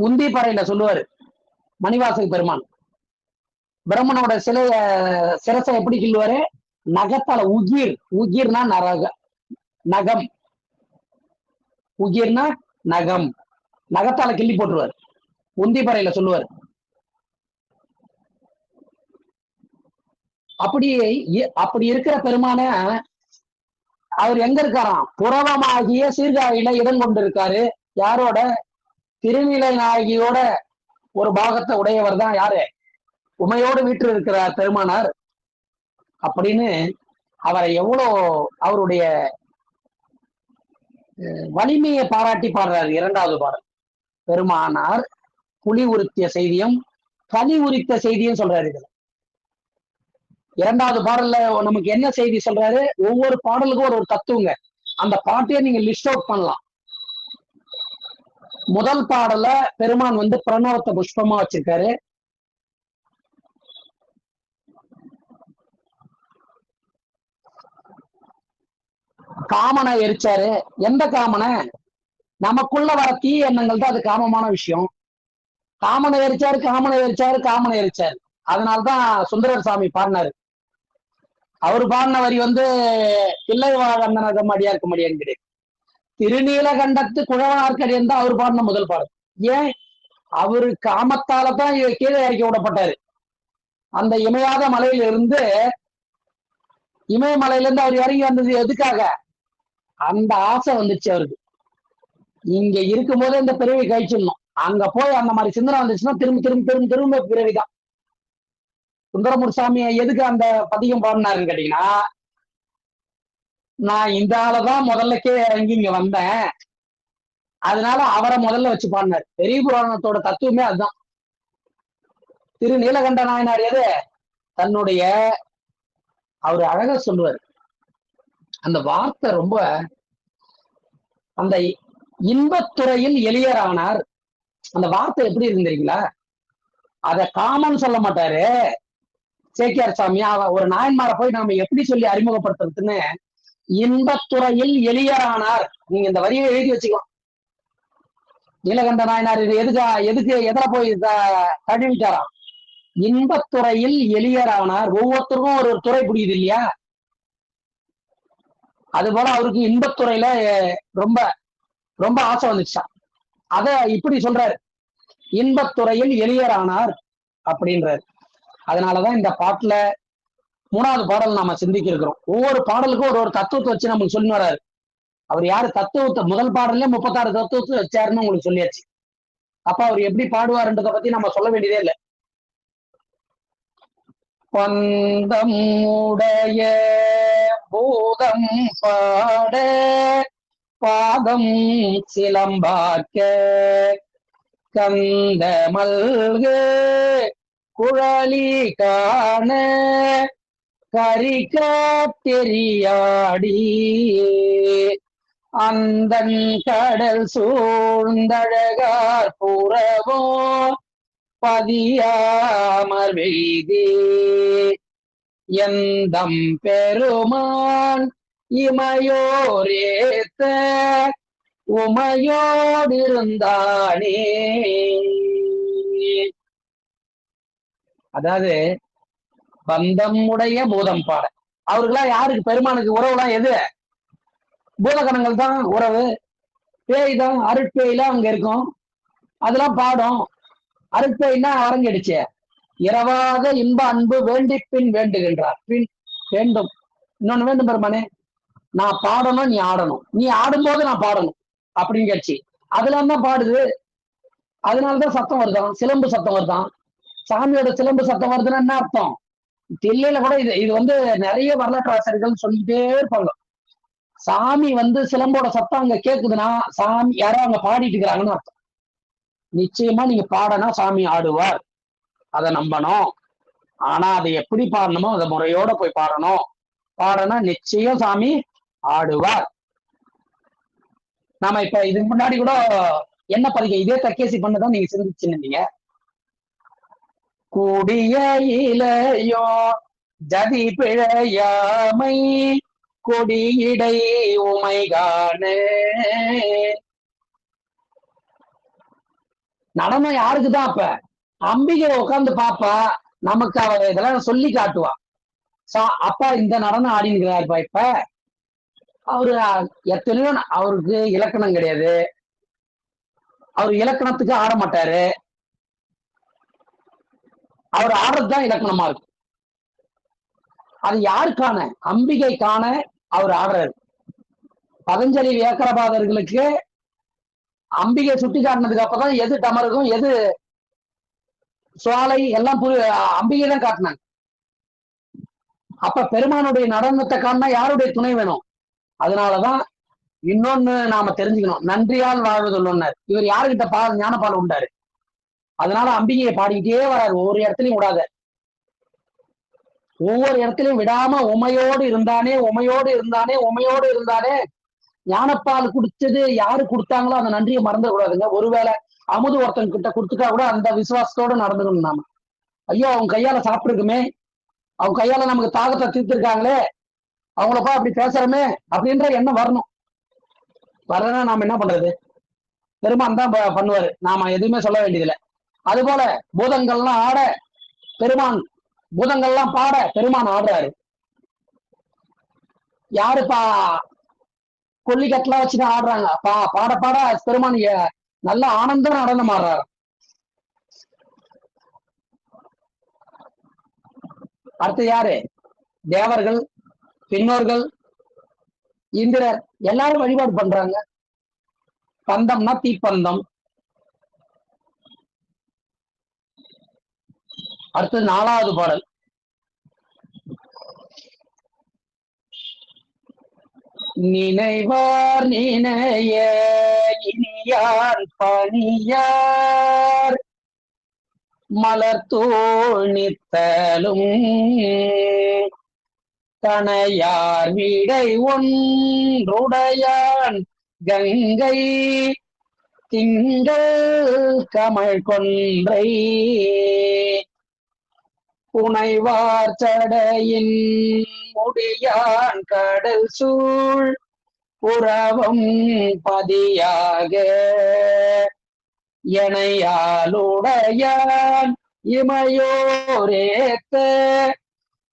உந்தி பறையில சொல்லுவாரு மணிவாசக பெருமான், பிரம்மனோட சிரசை எப்படி கிள்ளுவாரு? நகத்தால. உகிர்னா நகம், உகிர்னா நகம், நகத்தால கிள்ளி போட்டுருவார். உந்தி பறையில சொல்லுவார். அப்படி இருக்கிற பெருமான அவர் எங்க இருக்காராம்? புறவமாகிய சீர்காழியில இடம் கொண்டு இருக்காரு. யாரோட? திருநிலை நாயகியோட ஒரு பாகத்தை உடையவர் தான் யாரு? உமையோடு வீட்டில் இருக்கிறார் பெருமானார். அப்படின்னு அவரை எவ்வளோ அவருடைய வலிமையை பாராட்டி பாடுறாரு. 2வது பாடல். பெருமானார் புலி உரித்திய செய்தியும் கனி உரித்த செய்தியும் சொல்றாரு இதுல. இரண்டாவது பாடல்ல நமக்கு என்ன செய்தி சொல்றாரு? ஒவ்வொரு பாடலுக்கும் ஒரு தத்துவங்க. அந்த பாட்டையே நீங்க லிஸ்ட் அவுட் பண்ணலாம். முதல் பாடல பெருமான் வந்து பிரணவத்தை புஷ்பமா வச்சிருக்காரு. காமனை எரிச்சாரு. எந்த காமனை? நமக்குள்ள வர தீய எண்ணங்கள் தான் அது காமமான விஷயம். காமனை எரிச்சாரு, காமனை எரிச்சாரு, காமனை எரிச்சாரு. அதனால்தான் சுந்தரர் சாமி பாடினாரு. அவர் பாடின வரி வந்து பிள்ளை வாழந்தனகம் அடியார்க்கு மடியான் கிடையாது. திருநீலகண்டத்து குழவனார்க்கடியன் தான் அவர் பாடின முதல் பாடல். ஏன்? அவரு காமத்தாலதான் கீழே இறக்கி விடப்பட்டாரு. அந்த இமயாத மலையில இருந்து இமயமலையில இருந்து அவர் இறங்கி வந்தது எதுக்காக? அந்த ஆசை வந்துச்சு அவருக்கு. இங்க இருக்கும் போதே இந்த பிறவி கழிச்சிடணும். அங்க போய் அந்த மாதிரி சிந்தனை வந்துச்சுன்னா திரும்ப திரும்ப திரும்ப திரும்ப பிறவிதான். சுந்தரமூர்த்தி சாமியை எதுக்கு அந்த பதிகம் பாடினாருன்னு கேட்டீங்கன்னா, நான் இந்த ஆளதான் முதல்ல கீழே இறங்கி இங்க வந்தேன், அதனால அவரை முதல்ல வச்சு பாடினார். பெரிய புராணத்தோட தத்துவமே அதுதான். திரு நீலகண்ட நாயனார் எது தன்னுடைய அவர் அழகா சொல்லுவார். அந்த வார்த்தை ரொம்ப, அந்த இன்பத்துறையில் எளியரானார். அந்த வார்த்தை எப்படி இருந்தீங்களா? அத காமன் சொல்ல மாட்டாரு சேக்கியார் சாமி. ஒரு நாயன்மாரை போய் நாம எப்படி சொல்லி அறிமுகப்படுத்துறதுன்னு, இன்பத்துறையில் எளியரானார். நீங்க இந்த வரியை எழுதி வச்சுக்கலாம். நீலகண்ட நாயனார் இது எதுக்கு எதிர போய் தழுவிட்டாராம்? இன்பத்துறையில் எளியரானார். ஒவ்வொருத்தருக்கும் ஒரு துறை பிடிக்குது இல்லையா? அது போல அவருக்கு இன்பத்துறையில ரொம்ப ரொம்ப ஆசை வந்துச்சா. அத இப்படி சொல்றாரு, இன்பத்துறையில் எளியரானார் அப்படின்றாரு. அதனாலதான் இந்த பாட்டுல 3வது பாடல் நாம சிந்திக்க இருக்கிறோம். ஒவ்வொரு பாடலுக்கும் ஒரு தத்துவத்தை வச்சு நமக்கு சொல்லி வர்றாரு. அவர் யாரு தத்துவத்தை முதல் பாடல்ல 36 தத்துவத்தை வச்சாருன்னு உங்களுக்கு சொல்லியாச்சு. அப்ப அவர் எப்படி பாடுவாருன்றதை பத்தி நம்ம சொல்ல வேண்டியதே இல்லை. பந்தம் உடைய பூதம் பாட பாதம் சிலம்பாக்க கந்த மல்கு குழலி காண கரிகாத்தெரியாடி அந்தன் கடல் சூழ்ந்தழகார் புறவோ பதியாமர் வெய்தி எந்தம் பெருமான் இமையோரேத்த உமையோடிருந்தானே. அதாவது பந்தம் உடைய பூதம் பாட. அவருக்கெல்லாம் யாருக்கு? பெருமானுக்கு உறவுலாம் எது? பூதகணங்கள் தான் உறவு. பேய் தான், அருட்பேய்லாம் அங்க இருக்கும், அதெல்லாம் பாடும். அருட்பேய்னா அரங்கடிச்சு இரவாத இன்ப அன்பு வேண்டி பின் வேண்டுகின்றார். பின் வேண்டும், இன்னொன்னு வேண்டும் பெருமானே, நான் பாடணும், நீ ஆடணும், நீ ஆடும்போது நான் பாடணும் அப்படின்னு கேட்சி அதுல தான் பாடுது. அதனாலதான் சத்தம் வருதான், சிலம்பு சத்தம் வருதான். சாமியோட சிலம்பு சத்தம் வருதுன்னா என்ன அர்த்தம்? தில்லையில கூட இது வந்து நிறைய வரலாற்று ஆசிரியர்கள் சொல்லிட்டே இருப்பாங்க. சாமி வந்து சிலம்போட சத்தம் அங்க கேக்குதுன்னா சாமி யாரோ அங்க பாடிட்டு இருக்கிறாங்கன்னு அர்த்தம். நிச்சயமா நீங்க பாடனா சாமி ஆடுவார், அதை நம்பணும். ஆனா அதை எப்படி பாடணுமோ அதை முறையோட போய் பாடணும். பாடனா நிச்சயம் சாமி ஆடுவார். நாம இப்ப இதுக்கு முன்னாடி கூட என்ன பதிக இதே தக்கேசி பண்ணதான் நீங்க சிந்திச்சுருந்தீங்க. கூடிய இளையோ ஜதி பிழையாமை கொடியிடை உமைகான. நடனம் யாருக்குதான்? அப்ப அம்பிகை உட்கார்ந்து பாப்பா, நமக்கு அவ இதெல்லாம் சொல்லி காட்டுவா. அப்பா இந்த நடனம் ஆடினுக்கிறாருப்பா. இப்ப அவரு எத்தனையோ அவருக்கு இலக்கணம் கிடையாது, அவர் இலக்கணத்துக்கு ஆட மாட்டாரு, அவர் ஆடுறதுதான் இலக்கணமா இருக்கு. அது யாருக்கான? அம்பிகைக்கான அவர் ஆடுறாரு. பதஞ்சலி வியாக்கரபாதர்களுக்கு அம்பிகை சுட்டி காட்டினதுக்கு அப்பதான் எது டமருக்கும் எது சுவாலை எல்லாம் அம்பிகை தான் காட்டினாங்க. அப்ப பெருமானுடைய நடனத்தை காட்டினா யாருடைய துணை வேணும்? அதனாலதான் இன்னொன்னு நாம தெரிஞ்சுக்கணும், நன்றியால் வாழ்வதுள்ளனர். இவர் யாருகிட்ட ஞானப்பால் உண்டாரு? அதனால அம்பிகையை பாடிக்கிட்டே வராரு, ஒவ்வொரு இடத்துலயும் விடாத, ஒவ்வொரு இடத்துலயும் விடாம உமையோடு இருந்தானே, உமையோடு இருந்தானே, உமையோடு இருந்தானே. ஞானப்பால் குடிச்சது யாரு கொடுத்தாங்களோ அந்த நன்றியை மறந்துட கூடாதுங்க. ஒருவேளை அமுது ஒருத்தன் கிட்ட கொடுத்துட்டா கூட அந்த விசுவாசத்தோட நடந்துக்கணும் நாம. ஐயோ அவங்க கையால சாப்பிட்டுருக்குமே, அவங்க கையால நமக்கு தாகத்தை தீர்த்திருக்காங்களே, அவங்களப்பா அப்படி பேசுறமே அப்படின்ற எண்ணம் வரணும். வரனா நாம என்ன பண்றது? பெருமான் தான் பண்ணுவாரு, நாம எதுவுமே சொல்ல வேண்டியதில்லை. அது போல பூதங்கள்லாம் ஆட பெருமான், பூதங்கள்லாம் பாட பெருமான் ஆடுறாரு. யாருப்பா கொல்லிக்கட்டெல்லாம் வச்சுட்டு ஆடுறாங்க, பாட பாட பெருமான் நல்ல ஆனந்தம் நடனம் ஆடுறாரு. அடுத்து யாரு? தேவர்கள், பின்னோர்கள், இந்திரர் எல்லாரும் வழிபாடு பண்றாங்க. பந்தம்னா தீப்பந்தம். அடுத்து 4வது பாடல். நினைவார் நினைய இனியார் பணியார் மலர்தோள் நித்தலும் கணையார் விடை ஒன்றுடையான் கங்கை திங்கள் கமழ் கொன்றை புனைவார் சடையின் முடியான் கடல் சூழ் புறவம் பதியாக எனையாலுடையான் இமையோரேத்த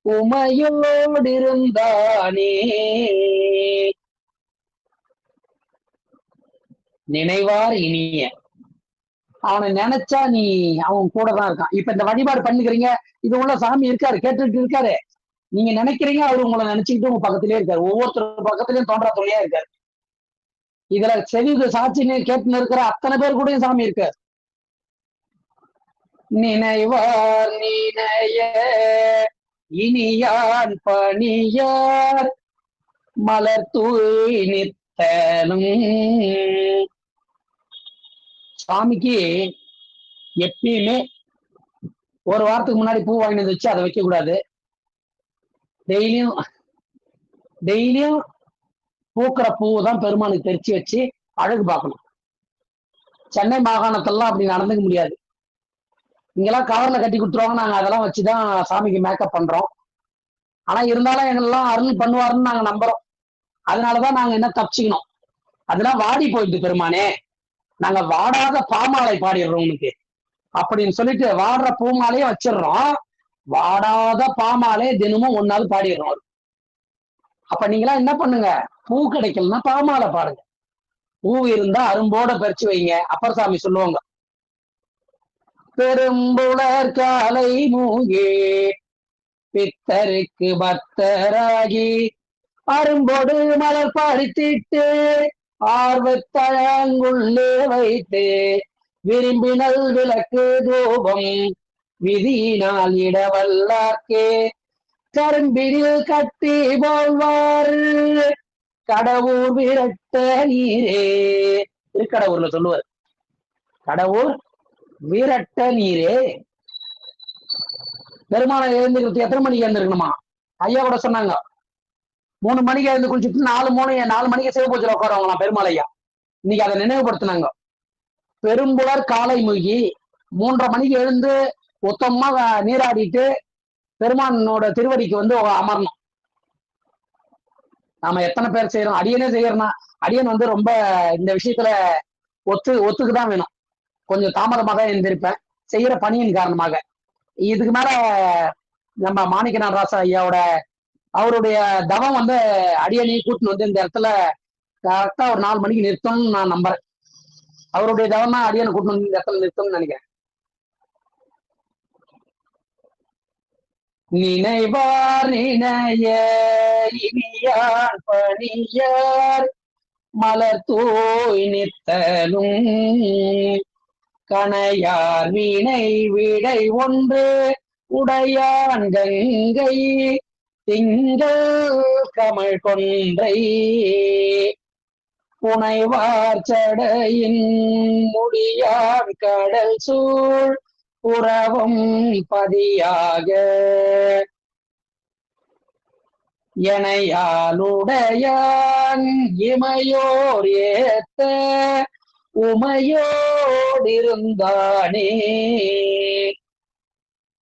உமையோடிருந்தானே. நினைவார் இனிய, அவனை நினைச்சா நீ அவன் கூட தான் இருக்கான். இப்ப இந்த வழிபாடு பண்ணிக்கிறீங்க, இது உள்ள சாமி இருக்காரு, கேட்டுட்டு இருக்காரு, நீங்க நினைக்கிறீங்க, அவரு உங்களை நினைச்சுக்கிட்டு உங்க பக்கத்திலே இருக்காரு, ஒவ்வொருத்தர் பக்கத்திலயும் தோன்றா துணையா இருக்காரு. இதுல செவிக்கு சாட்சின்னு கேட்டுன்னு இருக்கிற அத்தனை பேர் கூட சாமி இருக்காரு. நினைவார் நினைய இனியான் பணியார் மலர் தூய் நித்தலும். சாமிக்கு எப்பயுமே ஒரு வாரத்துக்கு முன்னாடி பூ வாங்கினது வச்சு அதை வைக்க கூடாது. டெய்லியும் பூக்கிற பூவை தான் பெருமானுக்கு தெரிச்சு வச்சு அழகு பார்க்கணும். சென்னை மாகாணத்தெல்லாம் அப்படி நடந்துக்க முடியாது. இங்கெல்லாம் கவர்ல கட்டி கொடுத்துருவாங்க, நாங்க அதெல்லாம் வச்சுதான் சாமிக்கு மேக்கப் பண்றோம். ஆனா இருந்தாலும் எங்கெல்லாம் அருள் பண்ணுவாருன்னு நாங்க நம்புறோம். அதனாலதான் நாங்க என்ன தப்பிச்சுக்கணும். அதெல்லாம் வாடி போயிடுது பெருமானே, நாங்க வாடாத பாமாலை பாடிடுறோம் உனக்கு அப்படின்னு சொல்லிட்டு வாடுற பூமாலையும் வச்சிடுறோம், வாடாத பாமாலே தினமும் ஒன்னாவது பாடிடுறோம். அப்ப நீங்களா என்ன பண்ணுங்க, பூ கிடைக்கலன்னா பாமாலை பாடுங்க, பூ இருந்தா அரும்போட பறிச்சு வைங்க. அப்பர் சாமி சொல்லுவாங்க, பெரும்புலர் காலை மூகே பித்தருக்கு பக்தராகி அரும்போடு மலர் பாடித்திட்டு ஆர்வத்தழங்குள்ளே வைத்து விரும்பினல் விளக்கு தூபம் விதியினால் இடவல்லார்க்கே கரும்பினில் கட்டி போல்வார் கடவுர் விரட்ட நீரே. திருக்கடவுர்ல சொல்லுவார், கடவுர் விரட்ட நீரே. பெருமானை எழுந்துக்கிறது எத்தனை மணிக்கு எழுந்திருக்கணுமா? ஐயா கூட சொன்னாங்க, 3 மணிக்கு எழுந்து குளிச்சுட்டு 4 மணிக்கு சிவபூஜையில உட்காருவாங்களாம் பெருமாள் ஐயா. இன்னைக்கு அதை நினைவுபடுத்தினாங்க. பெரும்புலர் காலை மூழ்கி 3:30 மணிக்கு எழுந்து உத்தமமா நீராடிட்டு பெருமானோட திருவடிக்கு வந்து அமரணும். நாம எத்தனை பேர் செய்யறோம்? அடியனே செய்யறோம்னா, அடியன் வந்து ரொம்ப இந்த விஷயத்துல ஒத்துக்குதான் வேணும். கொஞ்சம் தாமதமாக எழுந்திருப்பேன் செய்யற பணியின் காரணமாக. இதுக்கு மேல நம்ம மாணிக்கநாத ராசா ஐயாவோட அவருடைய தவம் வந்து அடியணி கூட்டின்னு வந்து இந்த இடத்துல கரெக்டா ஒரு 4 மணிக்கு நிறுத்தணும்னு நான் நம்புறேன். அவருடைய தவம் தான் அடியனை கூட்டின்னு வந்து இந்த இடத்துல நிறுத்தணும்னு நினைக்கிறேன். நினைவார் நினைய இனியார் பணியார் மலர் தூய் நித்தலும் கணையார் வீணை விடை ஒன்று உடையான் கங்கை திங்கள் கமழ் கொன்றை. புனைவார் சடையின் முடியார் கடல் சூழ் புறவும் பதியாக எனையாளுடையான் இமையோர் ஏத்த உமையோடிருந்தானே.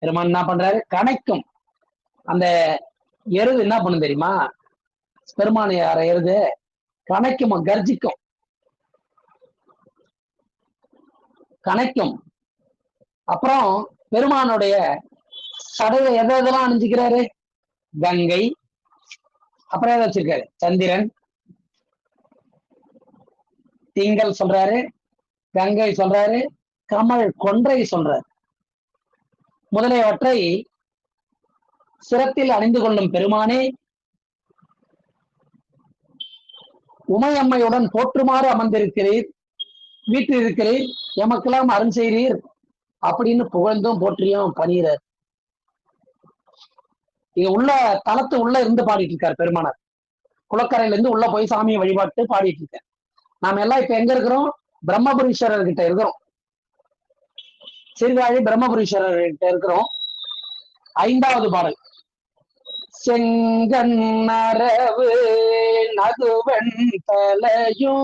பெருமான் என்ன பண்றாரு? கணைக்கும். அந்த எருது என்ன பண்ணும் தெரியுமா? பெருமானை எருது கணைக்குமா, கர்ஜிக்கும், கணைக்கும். அப்புறம் பெருமானுடைய சடையை எதெல்லாம் அணிஞ்சுக்கிறாரு? கங்கை, அப்புறம் எதை வச்சிருக்காரு? சந்திரன், திங்கள் சொல்றாரு, கங்கை சொல்றாரு, கமல் கொன்றை சொல்றாரு. முதலியவற்றை சிரத்தில் அணிந்து கொள்ளும் பெருமானே, உமையம்மையுடன் போற்றுமாறு அமர்ந்திருக்கிறீர், வீட்டில் இருக்கிறீர், எமக்கெல்லாம் அருள் செய்கிறீர் அப்படின்னு புகழ்ந்தும் போற்றியும் பணிகிறார். இங்க உள்ள தளத்து உள்ள இருந்து பாடிட்டு இருக்காரு பெருமானார். குளக்கரையில இருந்து உள்ள போய் சாமியை வழிபாட்டு பாடிட்டு இருக்காரு. நாம எல்லாம் இப்ப எங்க இருக்கிறோம்? பிரம்மபுரீஸ்வரர் கிட்ட இருக்கிறோம். சீர்காழி பிரம்மபுரீஸ்வரர் கிட்ட இருக்கிறோம். 5வது பாடல். செங்கண்ணரவு நகுவன் தலையோ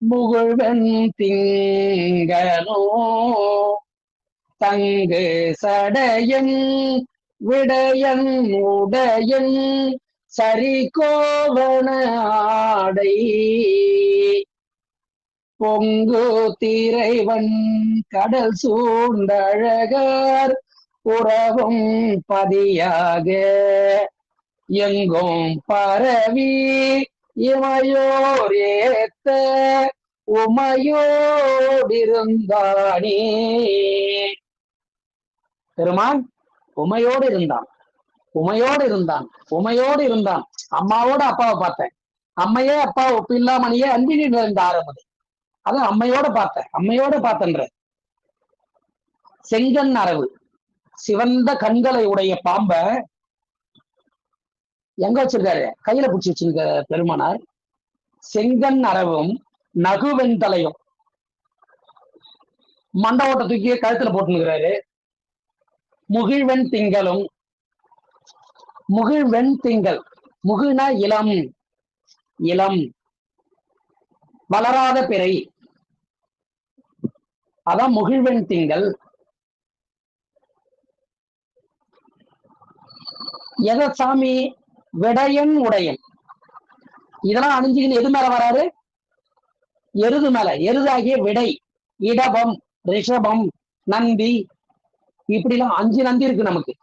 முகுழ்வன் திங்களோ தங்கு சடையன் விடையன் உடையன் சரி கோவண ஆடை பொங்கு திரைவன் கடல் சூழ்ந்தழகர் உறவும் பதியாக எங்கும் பரவி இமையோர் ஏத்த உமையோடிருந்தானே. பெருமான் உமையோடு இருந்தான், உமையோடு இருந்தான், உமையோடு இருந்தான். அம்மாவோட அப்பாவை பார்த்தேன், அம்மையே அப்பா ஒப்பில்லாமணியே அன்பினில் இருந்த ஆரம்பது. அதான் அம்மையோட பார்த்தேன், அம்மையோட பார்த்தன்ற. செங்கன் அரவு, சிவந்த கண்களை உடைய பாம்ப எங்க வச்சிருக்காரு? கையில பிடிச்சி வச்சிருக்க பெருமானார். செங்கன் அரவும் நகுவெண்தலையும் மண்டவோட்ட தூக்கி கழுத்துல போட்டுனுக்கிறாரு. முகிழ்வெண் திங்களும், முகிழ்வெண் திங்கள், முகிழ்னா இளம், இளம் வளராத பிறை, அதான் முகிழ்வெண் திங்கள். எத சாமி? விடையன் உடையன். இதெல்லாம் அணிஞ்சுக்கின்னு எது மேல வராரு? எருது மேல. எருதாகிய விடை, இடபம், ரிஷபம், நந்தி, இப்படிலாம் 5 நந்தி இருக்கு நமக்கு.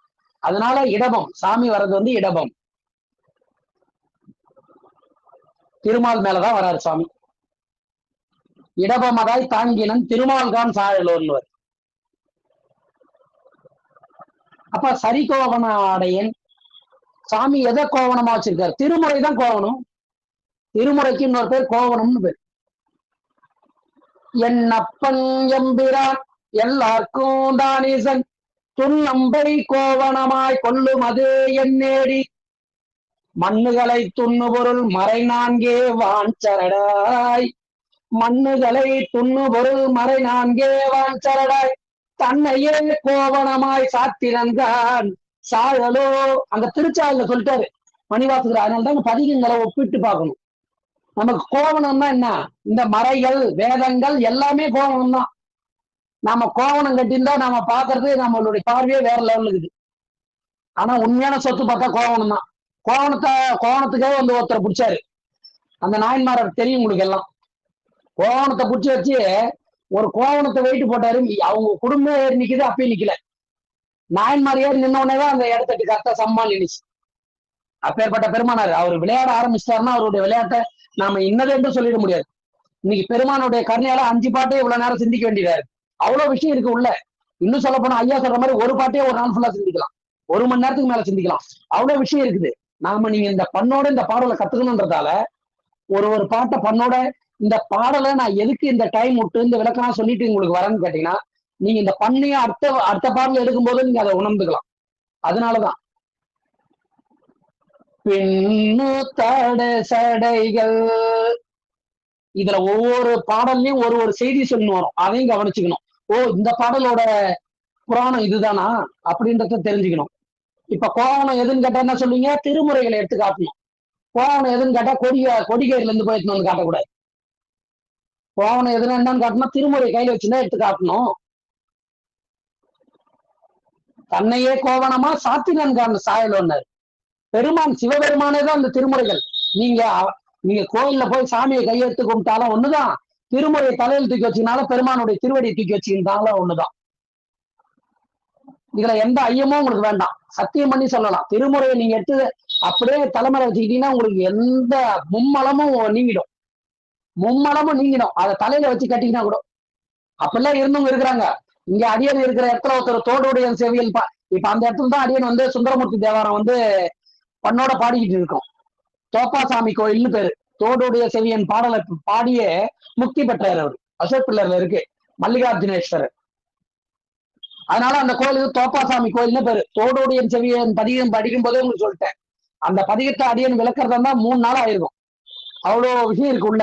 அதனால இடபம், சாமி வர்றது வந்து இடபம். திருமால் மேலதான் வராரு சாமி. இடபமதாய் தாங்கினன் திருமால்கான் சாழலோன்னுவர். அப்ப சரி கோவண ஆடையன். சாமி எதை கோவணமா வச்சிருக்காரு? திருமுறை தான் கோவணம். திருமுறைக்கு இன்னொரு பேர் கோவணம்னு பேர். என் அப்பன் எம்பிரான் எல்லாருக்கும் தானீசன் துன்னம்பை கோவணமாய் கொள்ளும் அது என்னேடி மண்ணுகளை துண்ணு பொருள் மறை 4 வாஞ்சரடாய் மண்ணுகளை துண்ணு பொருள் மறை 4 வாஞ்சரடாய் தன்னையே கோவணமாய் சாத்திரன்கான் சாழலோ. அந்த திருச்சாலையில சொல்லிட்டாரு மணிவாசகர். அதனாலதான் பதிகங்களை ஒப்பிட்டு பார்க்கணும். நமக்கு கோவணம்னா என்ன? இந்த மறைகள் வேதங்கள் எல்லாமே கோவணம் தான். நாம கோவணம் கட்டியிருந்தா நாம பாக்குறது நம்மளுடைய பார்வையே வேற லெவலுக்கு இருக்குது. ஆனா உண்மையான சொத்து பார்த்தா கோவணம் தான். கோவணத்துக்காக வந்து ஒருத்தரை பிடிச்சாரு. அந்த நாயன்மாரர் தெரியும் உங்களுக்கு எல்லாம். கோவணத்தை பிடிச்சி வச்சு ஒரு கோவணத்தை வெயிட்டு போட்டாரு. அவங்க குடும்பம் ஏறி நிக்குது, அப்பயும் நிக்கல. நாயன்மார் ஏறி நின்னோடனேதான் அந்த இடத்துக்கு கரெக்டா சம்மான் நினைச்சு. அப்பேற்பட்ட பெருமானார். அவர் விளையாட ஆரம்பிச்சிட்டாருன்னா அவருடைய விளையாட்டை நாம இன்னது என்று சொல்லிட முடியாது. இன்னைக்கு பெருமானுடைய கருணையால 5 பாட்டே இவ்வளவு நேரம் சிந்திக்க வேண்டியதா இருக்கு. அவ்வளவு விஷயம் இருக்கு உள்ள. இன்னும் சொல்ல போனா ஐயா சொல்ற மாதிரி ஒரு பாட்டே ஒரு நாள் ஃபுல்லா சிந்திக்கலாம், 1 மணி நேரத்துக்கு மேல சிந்திக்கலாம். அவ்வளவு விஷயம் இருக்குது. நாம நீங்க இந்த பண்ணோட இந்த பாடலை கத்துக்கணுன்றதால ஒரு பாட்டை பண்ணோட இந்த பாடலை நான் எதுக்கு இந்த டைம் விட்டு இந்த விளக்கெல்லாம் சொல்லிட்டு உங்களுக்கு வரேன்னு கேட்டீங்கன்னா, நீங்க இந்த பண்ணைய அடுத்த பாடல எடுக்கும் போது நீங்க அதை உணர்ந்துக்கலாம். அதனாலதான் பின்னு தட சடைகள் இதுல ஒவ்வொரு பாடல்லையும் ஒரு ஒரு செய்தி சொல்லணும் வரும், அதையும் கவனிச்சுக்கணும். ஓ, இந்த பாடலோட புராணம் இதுதானா அப்படின்றத தெரிஞ்சுக்கணும். இப்ப கோவணம் எதுன்னு கேட்டா என்ன சொல்லுவீங்க? திருமுறைகளை எடுத்து காட்டணும். கோவணம் எதுன்னு கேட்டா கொடிகையில இருந்து போயிட்டு வந்து காட்டக்கூடாது. கோவணம் எதுன்னு என்னன்னு காட்டணும்? திருமுறை கையில வச்சுதான் எடுத்து காட்டணும். தன்னையே கோவணமா சாத்தினான் காரணம் சாயல் ஒன்னார். பெருமான் சிவபெருமானே தான் அந்த திருமுறைகள். நீங்க நீங்க கோயில்ல போய் சாமியை கையெடுத்து கும்பிட்டாலும் ஒண்ணுதான், திருமுறை தலையில் தூக்கி வச்சுனாலும் பெருமானுடைய திருவடி தூக்கி வச்சுக்கிட்டாலும் ஒண்ணுதான். இதுல எந்த ஐயமும் உங்களுக்கு வேண்டாம், சத்தியம் பண்ணி சொல்லலாம். திருமுறையை நீங்க எடுத்து அப்படியே தலைமுறை வச்சுக்கிட்டீங்கன்னா உங்களுக்கு எந்த மும்மலமும் நீங்கிடும். மும்மலமும் நீங்கிடும். அதை தலையில வச்சு கட்டிக்கினா கூட. அப்படிலாம் இருந்தவங்க இருக்கிறாங்க. இங்க அடியன் இருக்கிற இடத்துல ஒருத்தர் தோடுடைய செவியல் இப்ப அந்த இடத்துல தான் அடியன் வந்து சுந்தரமூர்த்தி தேவாரம் வந்து பண்ணோட பாடிக்கிட்டு இருக்கோம். தோப்பாசாமி கோயில்னு பேரு. தோடுடைய செவியன் பாடலை பாடியே முக்தி பெற்றார் அவர். அசோக் பில்லர்ல இருக்கு மல்லிகார்ஜுனேஸ்வரர். அதனால அந்த கோயிலுக்கு தோப்பாசாமி கோயில்னு பேரு. தோடுடைய செவியன் பதிகம் படிக்கும் போதே உங்களுக்கு சொல்லிட்டேன். அந்த பதிகத்தை அடியன் விளக்குறதா தான் 3 நாள் ஆயிருக்கும். அவ்வளோ விஷயம் இருக்கு உள்ள.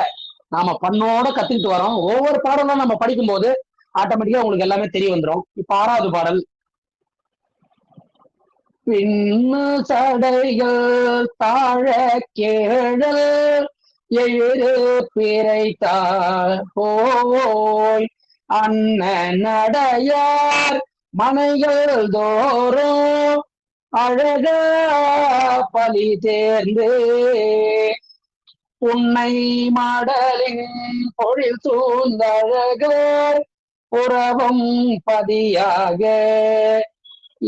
நாம பண்ணோட கத்துக்கிட்டு வரோம். ஒவ்வொரு பாடலும் நம்ம படிக்கும் போது ஆட்டோமேட்டிக்கா உங்களுக்கு எல்லாமே தெரிய வந்துடும். இப்ப 6வது பாடல். பின்னு சடைகள் தாழ கேழல் எழு பிறைத்தாள் போய் அண்ணடையார் மனைகள் தோறும் அழக பலி தேர்ந்து உன்னை மாடலின் பொழில் சூழ்ந்தழகர் புறவும் பதியாக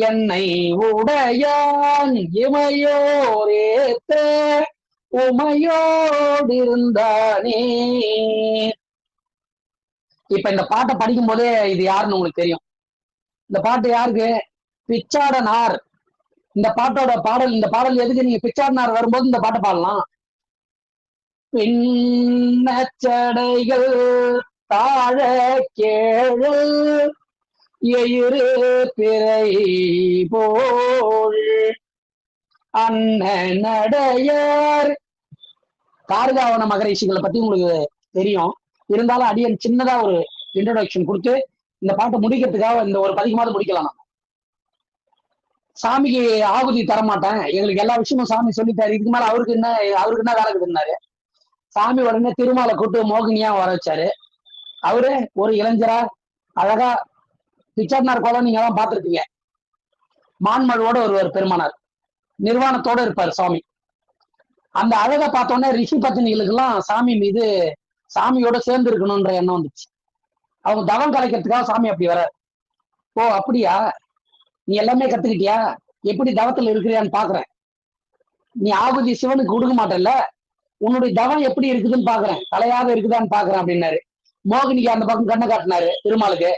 என்னை உடையான் இமையோரேத்த உமையோடிருந்தானே. இப்ப இந்த பாட்டை படிக்கும் போதே இது யாருன்னு உங்களுக்கு தெரியும். இந்த பாட்டு யாருக்கு? பிச்சாடனார். இந்த பாட்டோட பாடல், இந்த பாடல் எதுக்கு? நீங்க பிச்சாடனார் வரும்போது இந்த பாட்டை பாடலாம். பின்னச்சடைகள் தாழ கேழல் எயிறு பிறை போல் அண்ணடையார். தாரகாவன மகரிஷிகளை பத்தி உங்களுக்கு தெரியும். இருந்தாலும் அடியன் சின்னதா ஒரு இன்ட்ரோடக்ஷன் கொடுத்து இந்த பாட்டை முடிக்கிறதுக்காக இந்த ஒரு பதிகமாவது முடிக்கலாம். நம்ம சாமிக்கு ஆகுதி தரமாட்டேன், எங்களுக்கு எல்லா விஷயமும் சாமி சொல்லிட்டாரு, இதுக்கு மேல அவருக்கு என்ன வேலை இருக்குதுன்னாரு. சாமி உடனே திருமாலை கூட்டு மோகினியா வர வச்சாரு. அவரு ஒரு இளைஞரா அழகா பிச்சாட்னார் கோலம் நீங்க எல்லாம் பார்த்திருப்பீங்க. மான்மழோட ஒருவர் பெருமானார், நிர்வாணத்தோட இருப்பார் சாமி. அந்த அழகை பார்த்தோன்னே ரிஷி பத்தினிகளுக்கு எல்லாம் சாமி மீது சாமியோட சேர்ந்து இருக்கணும்ன்ற எண்ணம் வந்துச்சு. அவங்க தவம் கலைக்கிறதுக்காக சாமி அப்படி வர. ஓ அப்படியா, நீ எல்லாமே கத்துக்கிட்டியா, எப்படி தவத்துல இருக்கிறியான்னு பாக்குறேன், நீ ஆகுதி சிவனுக்கு கொடுக்க மாட்டேல்ல, உன்னுடைய தவம் எப்படி இருக்குதுன்னு பாக்குறேன், தலையாக இருக்குதான்னு பாக்குறேன் அப்படின்னாரு. மோகினிக்கு அந்த பக்கம் கண்ணை காட்டினாரு திருமாலுக்கு.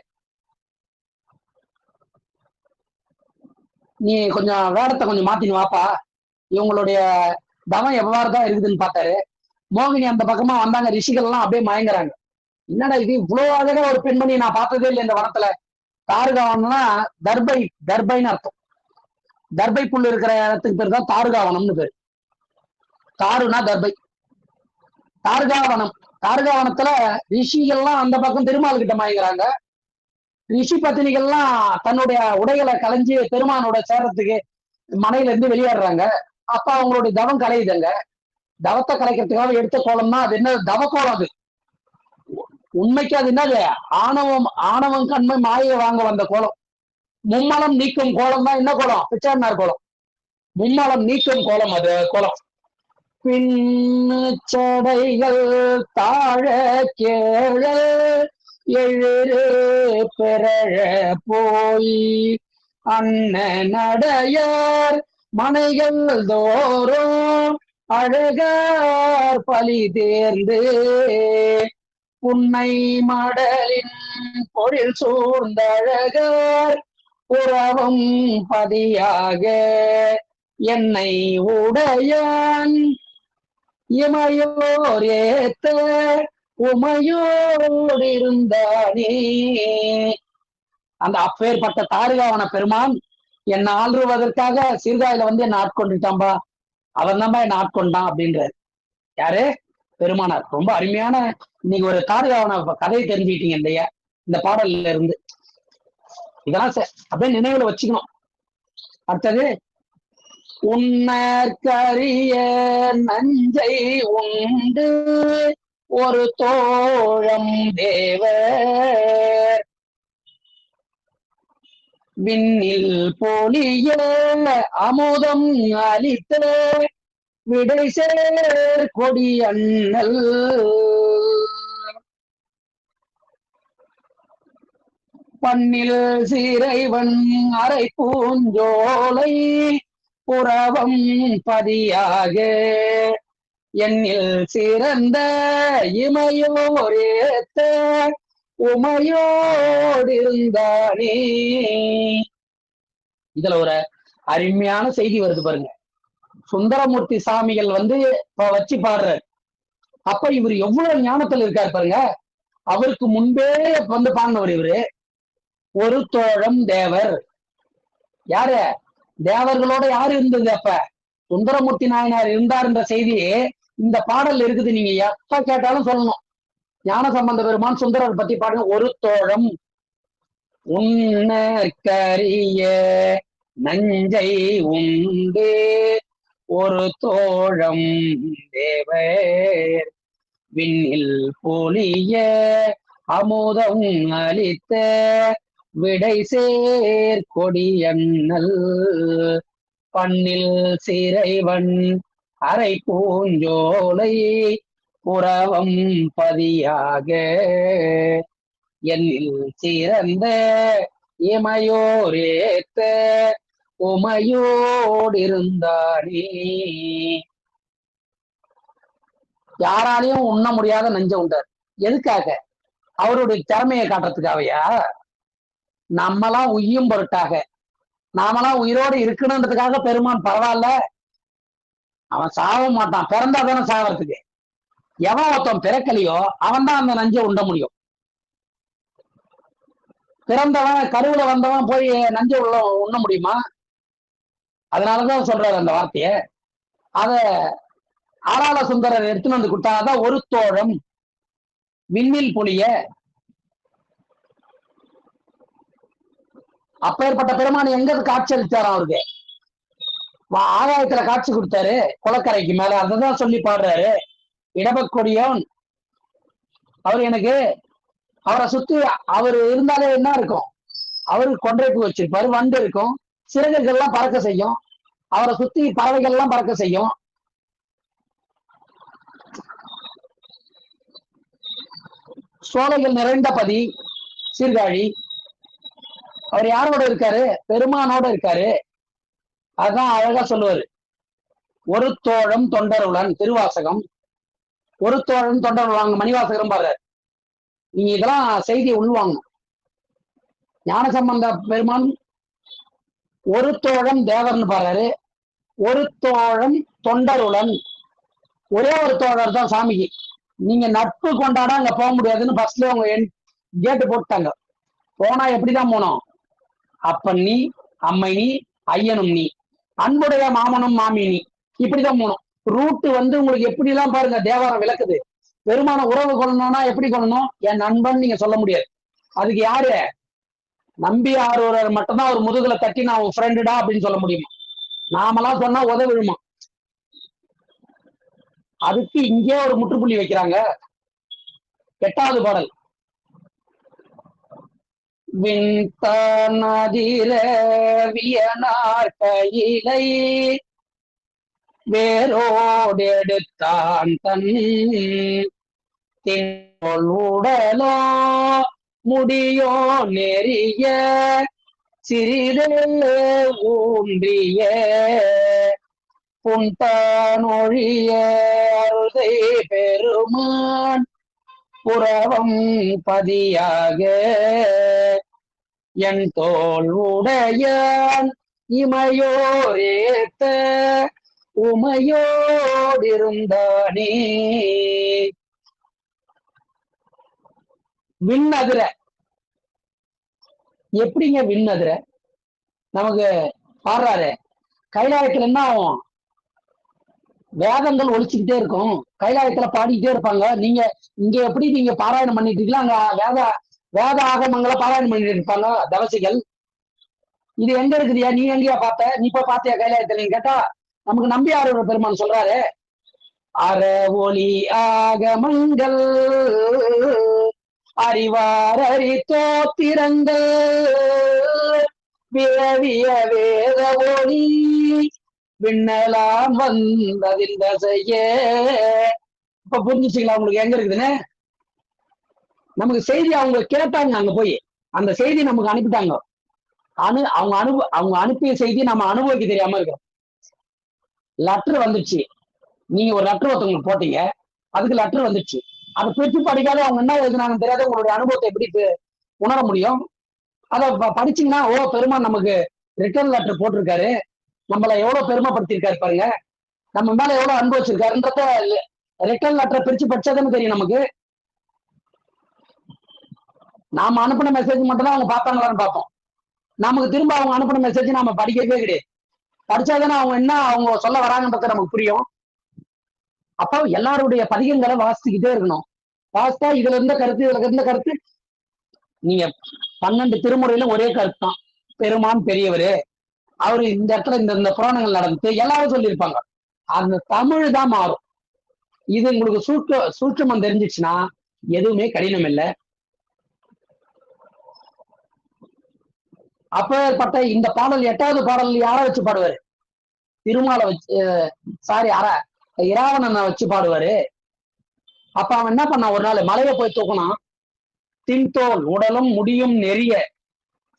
நீ கொஞ்சம் வேடத்தை கொஞ்சம் மாத்தின்னு வாப்பா, இவங்களுடைய தவம் எவ்வாறுதான் இருக்குதுன்னு பார்த்தாரு. மோகினி அந்த பக்கமா வந்தாங்க. ரிஷிகள் எல்லாம் அப்படியே மயங்குறாங்க. என்னடா இது, இவ்வளவு அழகா ஒரு பெண்மணி நான் பார்த்ததே இல்லை இந்த வனத்துல. தாருகாவனம்னா தர்பைன்னு அர்த்தம். தர்பை புல் இருக்கிற இடத்துக்கு பேர் தான் தாருகாவனம்னு பேரு. தாருனா தர்பை. தாருகாவனம். தாருகாவனத்துல ரிஷிகள்லாம் அந்த பக்கம் திருமால் கிட்ட மயங்குறாங்க. ரிஷி பத்தினிகள்லாம் தன்னுடைய உடைகளை களைஞ்சு பெருமானோட சேர்றதுக்கு மனையில இருந்து வெளியேறாங்க. அப்ப அவங்களுடைய தவம் கலையுதுங்க. தவத்தை கலைக்கிறதுக்காக எடுத்த கோலம் தான் அது. என்ன தவ கோலம் அது? உண்மைக்கு அது என்னது? ஆணவம் கண்மை மாயை வாங்க வந்த கோலம். மும்மலம் நீக்கும் கோலம் தான். என்ன கோலம்? பிச்சாண்டார் கோலம். மும்மலம் நீக்கும் கோலம் அது கோலம். பின்னு சடைகள் தாழ கேழ எழுறு பெறழ போய் அண்ணடையார் மனைகள் தோறும் அழகார் பலி தேர்ந்து உன்னை மடலின் பொழில் சூழ்ந்தழகர் புறவும் பதியாக என்னை உடையான் இமையோர் ஏத்த உமையோடு இருந்தானே. அந்த அப்பேற்பட்ட தாருகாவன பெருமான் என்னை ஆள்றுவதற்காக சீர்காழில வந்து என்னை ஆட்கொண்டுட்டான்பா, அவன் தான்பா என்னை ஆட்கொண்டான் அப்படின்றாரு. யாரு? பெருமானார். ரொம்ப அருமையான இன்னைக்கு ஒரு தாரகாவன கதையை தெரிஞ்சுக்கிட்டீங்க இல்லையா இந்த பாடல்ல இருந்து. இதெல்லாம் அப்படியே நினைவுல வச்சுக்கணும். அடுத்தது, உன்னற்கரிய நஞ்சை உண்டு ஒரு தோழம் தேவர் விண்ணில் பொலிய அமுதம் அளித்த விடை சேர் கொடி அண்ணல் பண்ணில் சீரைவன் அரை பூஞ்சோலை புறவம் பதியாக எண்ணில் சிறந்த இமையோரேத்த உமையோடிருந்தானே. இதுல ஒரு அருமையான செய்தி வருது பாருங்க. சுந்தரமூர்த்தி சாமிகள் வச்சு பாடுறாரு. அப்ப இவர் எவ்வளவு ஞானத்துல இருக்காரு பாருங்க. அவருக்கு முன்பே பாடினவர் இவரு. ஒரு தோழம் தேவர். யாரு? தேவர்களோட யாரு இருந்தது அப்ப? சுந்தரமூர்த்தி நாயனார் இருந்தார்ன்ற செய்தி இந்த பாடல் இருக்குது. நீங்க எப்ப கேட்டாலும் சொல்லணும். ஞான சம்பந்த பெருமான் சுந்தரர் பத்தி பாடுங்க. ஒரு தோழம் உன்னற்கரிய நஞ்சை உண்டு ஒரு தோழம் தேவர் விண்ணில் பொலிய அமுதம் அளித்த விடை சேர் கொடி அண்ணல் பண்ணில் சிறைவன் அரை பூஞ்சோலை புறவம் பதியாக எண்ணில் சிறந்த இமையோரேத்த உமையோடிருந்தானே. யாராலையும் உண்ண முடியாத நஞ்ச உண்டார். எதுக்காக? அவருடைய திறமையை காட்டுறதுக்காகயா? நம்மளாம் உய்யும் பொருட்டாக, நாமெல்லாம் உயிரோடு இருக்கணுன்றதுக்காக பெருமான் பரவாயில்ல, அவன் சாக மாட்டான். பிறந்தாதானே சாகிறதுக்கு. எவன் ஒருத்தன் பிறக்கலையோ அவன் தான் அந்த நஞ்சை உண்ட முடியும். பிறந்தவன் கருவுல வந்தவன் போய் நஞ்சை உண்ண முடியுமா? அதனாலதான் சொல்றாரு அந்த வார்த்தைய. அத ஆளாள சுந்தரர் எடுத்துன்னு வந்து கொடுத்தாதான் ஒரு தோழம் விண்ணில் பொலிய. அப்பேற்பட்ட பெருமான் எங்க காட்சி அளித்தாராம் அவருக்கு? ஆகாயத்துல காட்சி கொடுத்தாரு குளக்கரைக்கு மேல. அததான் சொல்லி பாடுறாரு. இடபக்கொடியோன் அவர் எனக்கு, அவரை சுத்தி அவர் இருந்தாலே என்ன இருக்கும்? அவருக்கு கொன்றைப்பு வச்சிருப்பாரு, வண்டு இருக்கும், சிறகுகள் எல்லாம் பறக்க செய்யும், அவரை சுத்தி பறவைகள் எல்லாம் பறக்க செய்யும். சோலைகள் நிறைந்த பதி சீர்காழி. அவர் யாரோட இருக்காரு? பெருமானோட இருக்காரு. அதான் அழகா சொல்லுவாரு. ஒரு தோழம் தொண்டருடன், திருவாசகம். ஒரு தோழம் தொண்டருளாங்க மணிவாசகரும் பாடுறாரு. நீங்க இதெல்லாம் செய்தியை உள்வாங்கணும். ஞானசம்பந்த பெருமான் ஒரு தோழம் தேவர்னு பாடுறாரு. ஒரு தோழம் தொண்டருடன். ஒரே ஒரு தோழர் தான் சாமிக்கு. நீங்க நட்பு கொண்டாட அங்க போக முடியாதுன்னு ஃபர்ஸ்ட்ல அவங்க கேட்டு போட்டாங்க. போனா எப்படிதான் போனோம்? அப்பன் நீ, அம்மை நீ, ஐயனும் நீ, அன்புடைய மாமனும் மாமி நீ, இப்படிதான் போனோம். ரூட்டு உங்களுக்கு எப்படி எல்லாம் பாருங்க தேவாரம் விளக்குது. பெருமான உறவு கொள்ளணும்னா எப்படி கொள்ளணும்? என் நண்பன் நீங்க சொல்ல முடியாது. அதுக்கு யாரு? நம்பி ஆர்வலர் மட்டும்தான் ஒரு முதுகுல தட்டி நான் உன் ஃப்ரெண்டுடா அப்படின்னு சொல்ல முடியுமா? நாமெல்லாம் சொன்னா உதவிடுமா? அதுக்கு இங்கே ஒரு முற்றுப்புள்ளி வைக்கிறாங்க. 8வது பாடல். விண்தானதிர வியனார் கையிலை வேரோடெடுத்தான் தன் உடலோ முடியோ நெறிய சிறிதே ஊன்றிய புன்தானொழிய அருதை பெருமான் புறவம் பதியாக என் தோல் உடையான் இமையோரேத்த உமையோடிருந்தானே. விண்ணதிர. எப்படிங்க விண்ணதிர? நமக்கு பாடுறாரு கைலாயத்துல என்ன ஆகும்? வேதங்கள் ஒழிச்சுக்கிட்டே இருக்கும், கைலாயத்துல பாடிக்கிட்டே இருப்பாங்க. நீங்க இங்க எப்படி நீங்க பாராயணம் பண்ணிட்டு இருக்கீங்களா, அங்க வேத வேத ஆகமங்களை பாராயணம் பண்ணிட்டு இருப்பாங்க தவசிகள். இது எங்க இருக்குதியா, நீ எங்கேயா பார்த்த, நீ போய் பார்த்தியா கைலாயத்துல கேட்டா, நமக்கு நம்பி ஆறு பெருமான் சொல்றாரு, அற ஒளி ஆகமங்கள் அறிவார் அறி தோத்திரங்கள் விரவிய வேத ஒளி விண்ணலாம் வந்ததில் செய்ய. இப்ப புரிஞ்சுச்சுங்களா உங்களுக்கு எங்க இருக்குதுன்னு? நமக்கு செய்தி அவங்க கேட்டாங்க, அங்க போய் அந்த செய்தி நமக்கு அனுப்பிட்டாங்க. அவங்க அனுப்பிய செய்தி நம்ம அனுபவிக்க தெரியாம இருக்கிறோம். லெட்டர் வந்துச்சு, நீங்க ஒரு லெட்டர் ஒருத்தவங்களுக்கு போட்டீங்க, அதுக்கு லெட்டர் வந்துச்சு, அதை பிரிச்சு படிக்காத அவங்க என்ன எழுதுனாங்கன்னு தெரியாத உங்களுடைய அனுபவத்தை எப்படி உணர முடியும்? அதை படிச்சீங்கன்னா, ஓ பெருமான் நமக்கு ரிட்டர்ன் லெட்டர் போட்டிருக்காரு, நம்மள எவ்வளவு பெருமைப்படுத்திருக்காரு பாருங்க, நம்ம மேல எவ்வளவு அன்பு வச்சிருக்காருன்றத ரிட்டர்ன் லெட்டரை பிரிச்சு படிச்சாதானே தெரியும் நமக்கு. நாம அனுப்பின மெசேஜ் மட்டும் தான் அவங்க பார்த்தாங்களான்னு பார்ப்போம். நமக்கு திரும்ப அவங்க அனுப்பின மெசேஜ் நாம படிக்கவே கிடையாது. படிச்சாதானே அவங்க என்ன அவங்க சொல்ல வராங்கன்றத நமக்கு புரியும். அப்போ எல்லாருடைய பதிகங்களை வாசிச்சுக்கிட்டே இருக்கணும். வாசித்தா இதுல இருந்த கருத்து, இதுல இருந்த கருத்து, நீங்க 12 திருமுறையில ஒரே கருத்து தான், பெருமான் பெரியவரு, அவரு இந்த இடத்துல இந்த புராணங்கள் நடந்து எல்லாரும் சொல்லியிருப்பாங்க. அந்த தமிழ் தான் மாறும். இது உங்களுக்கு சூட்சமம் தெரிஞ்சிச்சுன்னா எதுவுமே கடினம் இல்லை. அப்பேற்பட்ட இந்த பாடல் 8வது பாடல் யாரை வச்சு பாடுவாரு? திருமாலை வச்சு, சாரி இராவணனை வச்சு பாடுவாரு. அப்ப அவன் என்ன பண்ணான், ஒரு நாள் மலையை போய் தூக்கினான். தின்தோல் உடலும் முடியும் நெறிய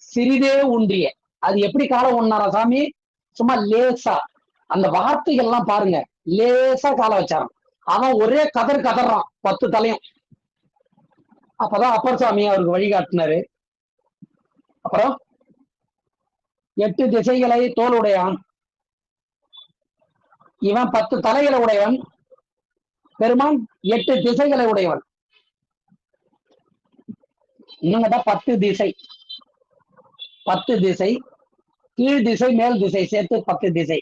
சிறிதே ஊன்றிய. அது எப்படி காலம் ஒண்ணாரா சாமி? சும்மா லேசா, அந்த வார்த்தைகள் எல்லாம் பாருங்க, லேசா கால வச்சாரான். அவன் ஒரே கதறான் 10 தலையும். அப்பதான் அப்பர் சாமி அவருக்கு வழிகாட்டினாரு. அப்புறம் 8 திசைகளை தோல் உடையான், இவன் 10 தலைகளை உடையவன், பெருமான் 8 திசைகளை உடையவன். இன்னும் 10 திசை, 10 திசை, கீழ் திசை மேல் திசை சேர்த்து 10 திசை.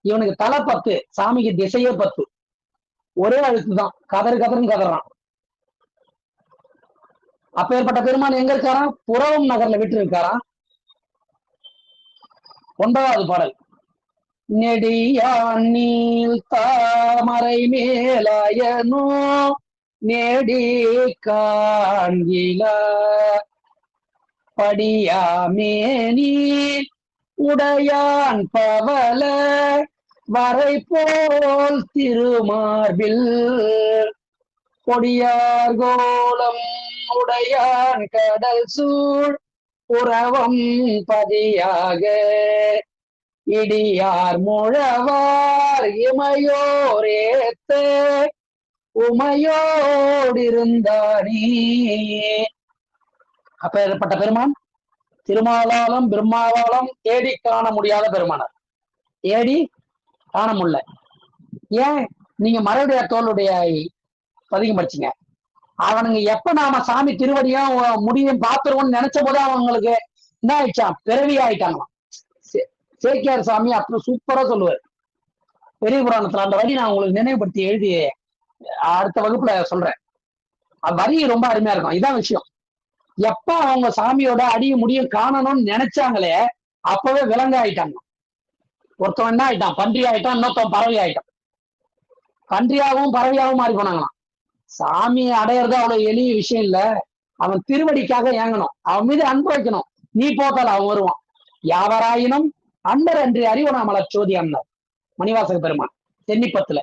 இவனுக்கு தலை 10, சாமிக்கு திசையே 10. ஒரே அழுத்துதான், கதறுன்னு கதறான். அப்பேற்பட்ட பெருமான் எங்க இருக்காராம்? புறவம் நகர்ல விட்டு இருக்காராம். 9வது பாடல், நெடியான் நீள் தாமரை மேலாயனோ நேடி காண்கில படியாமேனி உடையான் பவல வரை போல் திருமார்பில் கொடியார் கோலம் உடையான் கடல் சூழ் உறவம் பதியாக இடியார் முழவார் இமையோரேத்த உமையோடிருந்தானே. அப்பேற்பட்ட பெருமான் திருமாலாலும் பிரம்மாவாலும் தேடி காண முடியாத பெருமானார். தேடி காண முடியல. ஏன்? நீங்க மறுபடிய தோளுடைய பதிகம் படிச்சீங்க. அவனுங்க எப்ப நாம சாமி திருவடியும் முடியும் பாத்துருவோம்னு நினைச்ச போது அவங்களுக்கு என்ன ஆயிடுச்சான்? பிறவி ஆயிட்டாங்களாம். சேக்கியார் சாமி அப்புறம் சூப்பரா சொல்லுவார் பெரிய புராணத்துல. அந்த வரி நான் உங்களுக்கு நினைவுபடுத்தி எழுதி அடுத்த வகுப்புல சொல்றேன். வரி ரொம்ப அருமையா இருக்கும். இதான் விஷயம். எப்ப அவங்க சாமியோட அடிய முடியும் காணணும்னு நினைச்சாங்களே அப்பவே விலங்கு ஆயிட்டாங்க. ஒருத்தவன் என்ன ஆயிட்டான்? பன்றி ஆயிட்டான், இன்னொருத்தவன் பறவை ஆயிட்டான். பன்றியாகவும் பறவையாகவும் மாறி போனாங்களாம். சாமியை அடையிறது அவ்வளவு எளிய விஷயம் இல்ல. அவன் திருவடிக்காக ஏங்கணும், அவன் மீது அன்பு வைக்கணும். நீ போட்டால் அவன் வருவான். யாவராயினும் அன்பர் அன்றி அறிவனாமல சோதி அண்ணர் மணிவாசக பெருமான் தென்னிப்பத்துல.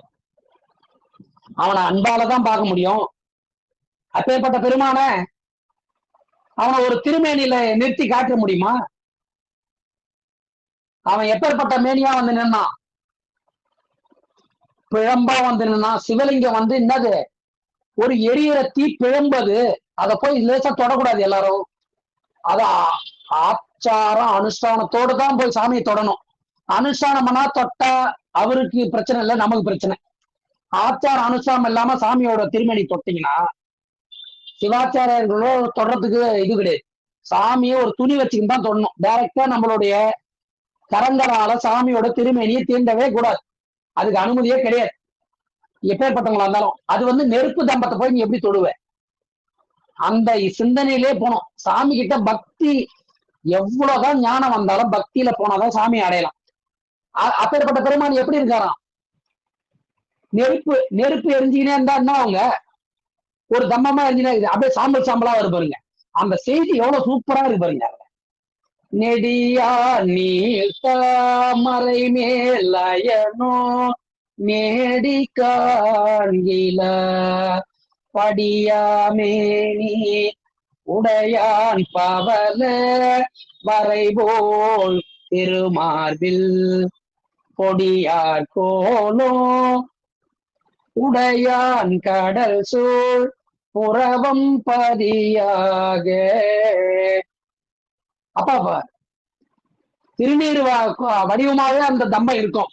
அவனை அன்பாலதான் பார்க்க முடியும். அப்பேற்பட்ட பெருமான அவனை ஒரு திருமேனியில நிறுத்தி காட்ட முடியுமா? அவன் எப்பேற்பட்ட மேனியா வந்து நின்னான்? பிழம்பா வந்து நின்னான். சிவலிங்கம் வந்து என்னது? ஒரு எரியிற தீ பிழம்பது. அதை போய் லேசா தொடக்கூடாது எல்லாரும். அத ஆச்சாரம் அனுஷ்டானத்தோடு தான் போய் சாமியை தொடணும். அனுஷ்டானம் பண்ணா தொட்டா அவருக்கு பிரச்சனை இல்லை, நமக்கு பிரச்சனை. ஆச்சாரம் அனுஷ்டானம் இல்லாம சாமியோட திருமணி தொட்டீங்கன்னா சிவாச்சாரியர்களோ தொடறதுக்கு இது கிடையாது. சாமியை ஒரு துணி வச்சுக்கிட்டு தான் தொடணும். டைரக்டா நம்மளுடைய கரங்களால சாமியோட திருமேனியை தீண்டவே கூடாது. அதுக்கு அனுமதியே கிடையாது. எப்பேற்பட்டவங்களா இருந்தாலும் அது வந்து நெருப்பு தம்பத்தை போய் நீ எப்படி தொடுவ? அந்த சிந்தனையிலே போனோம். சாமி கிட்ட பக்தி எவ்வளவுதான் ஞானம் வந்தாலும் பக்தியில போனாதான் சாமி அடையலாம். அப்பேற்பட்ட பெருமான் எப்படி இருக்காராம்? நெருப்பு நெருப்பு எரிஞ்சுக்கினே இருந்தா என்ன அவங்க ஒரு தம்மமா எரிஞ்சுனே இருக்குது, அப்படியே சாம்பல் சாம்பலா வரும் பாருங்க. அந்த செய்தி எவ்வளவு சூப்பரா இருக்கு பாருங்க. நெடியா நீல் தாமரை மேலயனோ நேடி காண்கில படியாமேனி உடையான் பவல வரைபோல் திருமார்பில் கொடியார் கோலோ உடையான் கடல் சூழ் புறவம் பதியாக. அப்பா திருநீர் வடிவமாவே அந்த தம்பம் இருக்கும்.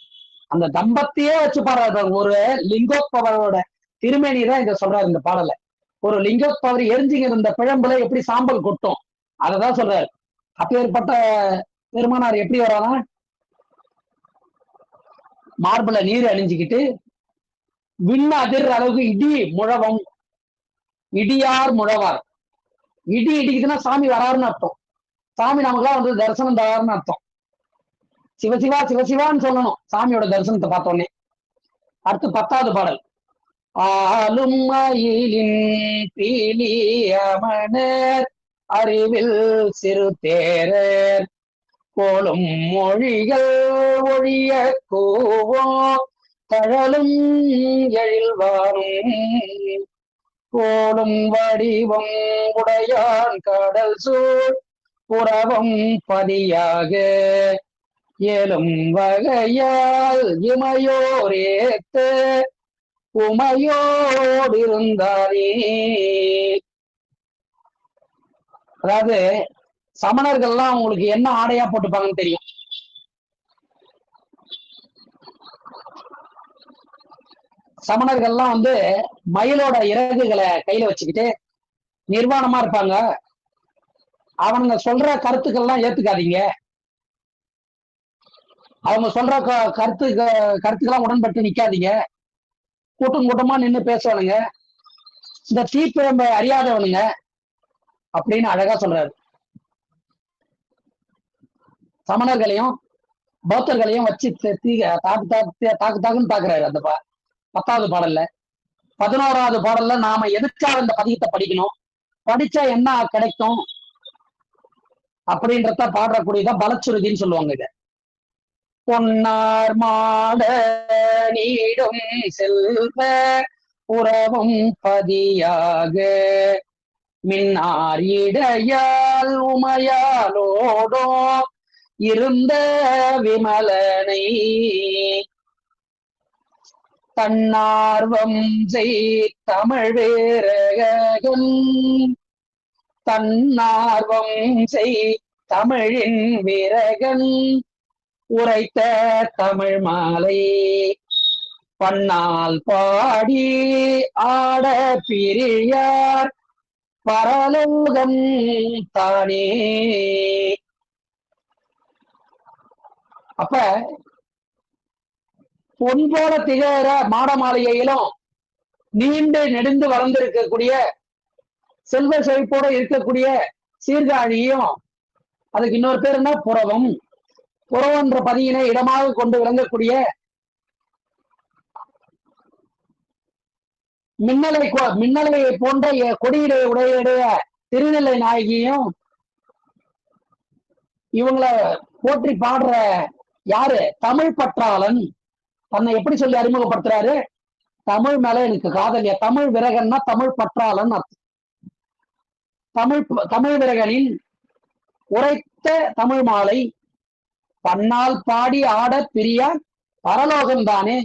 அந்த தம்பத்தையே வச்சு பாடுறாரு. ஒரு லிங்கோத்பவரோட திருமேனி தான் இத சொல்றாரு இந்த பாடல. ஒரு லிங்கோத்பவர் எரிஞ்சுங்க இருந்த பிழம்புல எப்படி சாம்பல் கொட்டும் அததான் சொல்றாரு. அப்பேற்பட்ட பெருமானார் எப்படி வரானா, மார்புல நீர் அணிஞ்சுக்கிட்டு விண்ண அதிர்ற அளவுக்கு இடி முழவம், இடியார் முழவார். இடி இடிக்குதுன்னா சாமி வராருன்னு அர்த்தம். சாமி நமக்குலாம் வந்து தரிசனம் தராருன்னு அர்த்தம். சிவசிவா சிவசிவான்னு சொல்லணும் சாமியோட தரிசனத்தை பார்த்தோன்னே. அடுத்து 10வது பாடல். ஆளும் மயிலின் பீலியமனர் அறிவில் சிறு தேரர் கோலும் மொழிகள் ஒழிய கூவோ தழலும் எழில்வாரும் கோலும் வடிவம் உடையான் கடல் சூழ் புறவம் பதியாக ஏலும் வகையால் இமையோரேத்த உமையோடிருந்தாரே. அதாவது சமணர்கள்லாம் உங்களுக்கு என்ன ஆடையா போட்டுப்பாங்கன்னு தெரியும். சமணர்கள்லாம் வந்து மயிலோட இறகுகளை கையில வச்சுக்கிட்டு நிர்வாணமா இருப்பாங்க. அவனுங்க சொல்ற கருத்துக்கள்லாம் ஏத்துக்காதீங்க. அவங்க சொல்ற கருத்துக்கெல்லாம் உடன்பட்டு நிக்காதீங்க. கூட்டம் கூட்டமா நின்று பேசுவானுங்க. இந்த தீப்பிழம்பை அறியாதவனுங்க அப்படின்னு அழகா சொல்றாரு. சமணர்களையும் பௌத்தர்களையும் வச்சு தாக்குன்னு தாக்குறாரு அந்த 10வது பாடல்ல. 11வது பாடல்ல நாம எதுக்காக இந்த பதிகத்தை படிக்கணும், படிச்சா என்ன கிடைக்கும் அப்படின்றத பாடக்கூடியதான் பலச்சுருதின்னு சொல்லுவாங்க. இத பொன்னார் மாட நீடும் செல்வ உறவும் பதியாக மின்னார் இடையால் உமையாலோடோ இருந்த விமலனை தன்னார்வம் செய் தமிழ் வீரகன் தன்னார்வம் செய் தமிழின் வீரகன் உரைத்த தமிழ் மாலை பன்னால் பாடி ஆட பிரியார் பரலோகம் தானே. அப்ப பொன் போல திகழ மாட மாளிகையிலும் நீண்டு நெடுந்து வளர்ந்திருக்கக்கூடிய செல்வ செழிப்போட இருக்கக்கூடிய சீர்காழியும், அதுக்கு இன்னொரு பேர் என்ன, புறவம். புறவன்ற பதியினை இடமாக கொண்டு விளங்கக்கூடிய மின்னலை போன்ற கொடியிடை உடைய திருநெல்லை நாயகியும் இவங்களை போற்றி பாடுற யாரு, தமிழ் பற்றாளன். தன்னை எப்படி சொல்லி அறிமுகப்படுத்துறாரு, தமிழ் மேல எனக்கு காதல். தமிழ் விரகன்னா தமிழ் பற்றாளன் அர்த்தம். தமிழ் விரகனின் உரைத்த தமிழ் மாலை பன்னால் பாடி ஆட பிரியார் பரலோகம் தானே.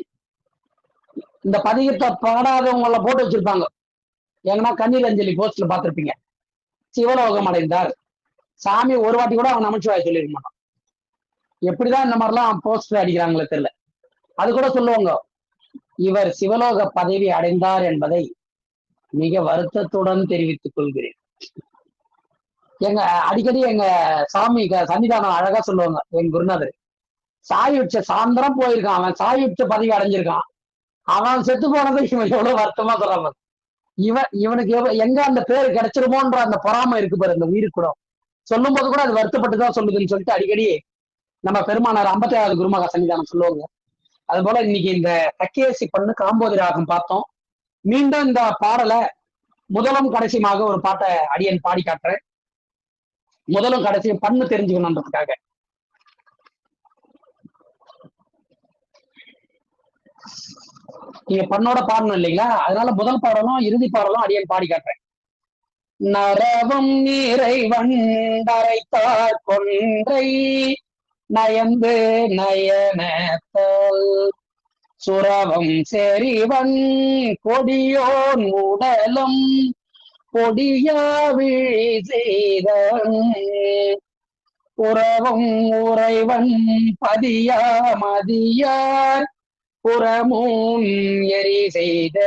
இந்த பதிகத்தை பாடாதவங்கள போட்டு வச்சிருப்பாங்க. ஏங்கன்னா கண்ணீர் அஞ்சலி போஸ்ட்ல பார்த்திருப்பீங்க, சிவலோகம் அடைந்தார். சாமி ஒரு வாட்டி கூட அவன் நமச்சிவாய் சொல்லிருக்க மாட்டான். எப்படிதான் இந்த மாதிரிலாம் போஸ்டர் அடிக்கிறாங்களே தெரியல. அது கூட சொல்லுவாங்க, இவர் சிவலோக பதவி அடைந்தார் என்பதை மிக வருத்தத்துடன் தெரிவித்துக் கொள்கிறேன். அடிக்கடி எங்க சாமி சன்னிதானம் அழகா சொல்லுவாங்க எங்க குருநாதர், சாய் உச்ச சாயந்தரம் போயிருக்கான், அவன் சாய் உச்ச பதவி அடைஞ்சிருக்கான். அவன் செத்து போனதை இவன் எவ்வளவு வருத்தமா சொல்றான். இவனுக்கு எங்க அந்த பேர் கிடைச்சிருமோன்ற அந்த பொறாமை இருக்கு பாரு இந்த உயிருக்கு கூட. சொல்லும் போது கூட அது வருத்தப்பட்டுதான் சொல்லுதுன்னு சொல்லிட்டு அடிக்கடி நம்ம பெருமானார் 57வது குருமகா சன்னிதானம் சொல்லுவாங்க. அது போல இன்னைக்கு இந்த தக்கேசி பண்ணு காம்போதி ராகம் பார்த்தோம். மீண்டும் இந்த பாடலை முதலும் கடைசியுமாக ஒரு பாட்டை அடியன் பாடி காட்டுறேன். முதலும் கடைசியும் பண்ணு தெரிஞ்சுக்கணுன்றதுக்காக. நீங்க பண்ணோட பாடணும் இல்லைங்களா, அதனால முதல் பாடலும் இறுதி பாடலும் அடியன் பாடி காட்டுறேன். நரவம் நீரை வண்டரைத்தார் கொன்றை நயந்து நயனத்தல் சுரவம் செறிவன் கொடியோன் உடலும் கொடியா விழி செய்த உறவும் உறைவன் பதியா மதியார் புறமூன் எரி செய்த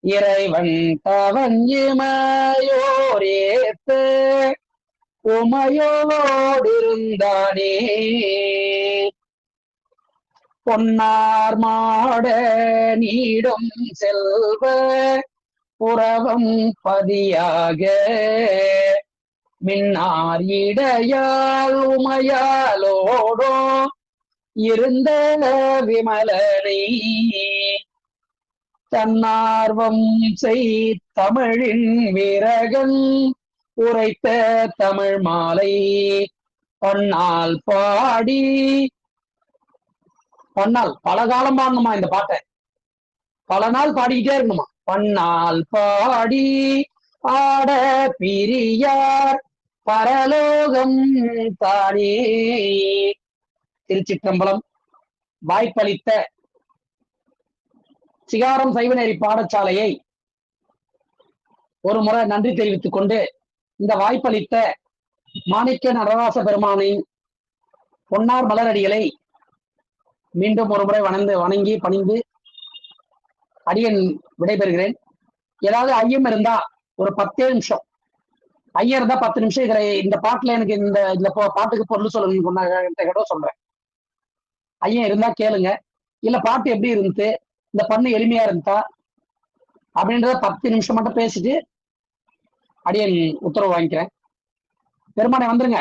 இறைவன் தவன் இமையோரேத்து உமையோடிருந்தானே பொன்னார் மாட நீடும் செல்வ புறவம் பதியாக மின்னார் இடையால் உமையாலோடோ இருந்த விமலனை தன்னார்வம் செய் தமிழின் வீரகன் உரைத்த தமிழ் மாலை பன்னால் பாடி. பன்னால் பல காலம் பாடணுமா இந்த பாட்டை, பல நாள் பாடிக்கிட்டே இருக்கணுமா. பன்னால் பாடி ஆட பிரியார் பரலோகம் தானே. திருச்சிற்றம்பலம். வாய்ப்பளித்த சிகாரம் சைவநெறி பாடசாலையை ஒரு முறை நன்றி தெரிவித்துக் கொண்டு, இந்த வாய்ப்பளித்த மாணிக்க நடராச பெருமானின் பொன்னார் மலரடிகளை மீண்டும் ஒரு முறை வணங்கி பணிந்து அடியன் விடைபெறுகிறேன். ஏதாவது ஐயம் இருந்தா ஒரு 10 நிமிஷம், ஐயம் இருந்தா 10 நிமிஷம் இதுல இந்த பாட்டுல எனக்கு இந்த பாட்டுக்கு பொருள் சொல்லணும்னு சொல்றேன். ஐயம் இருந்தா கேளுங்க. இல்ல பாட்டு எப்படி இருந்துச்சு, இந்த பண்ணு எளிமையா இருந்துச்சா அப்படின்றத 10 நிமிஷம் மட்டும் பேசிட்டு அடியன் உத்தரவு வாங்கிக்கிறேன். பெருமானை வந்துருங்க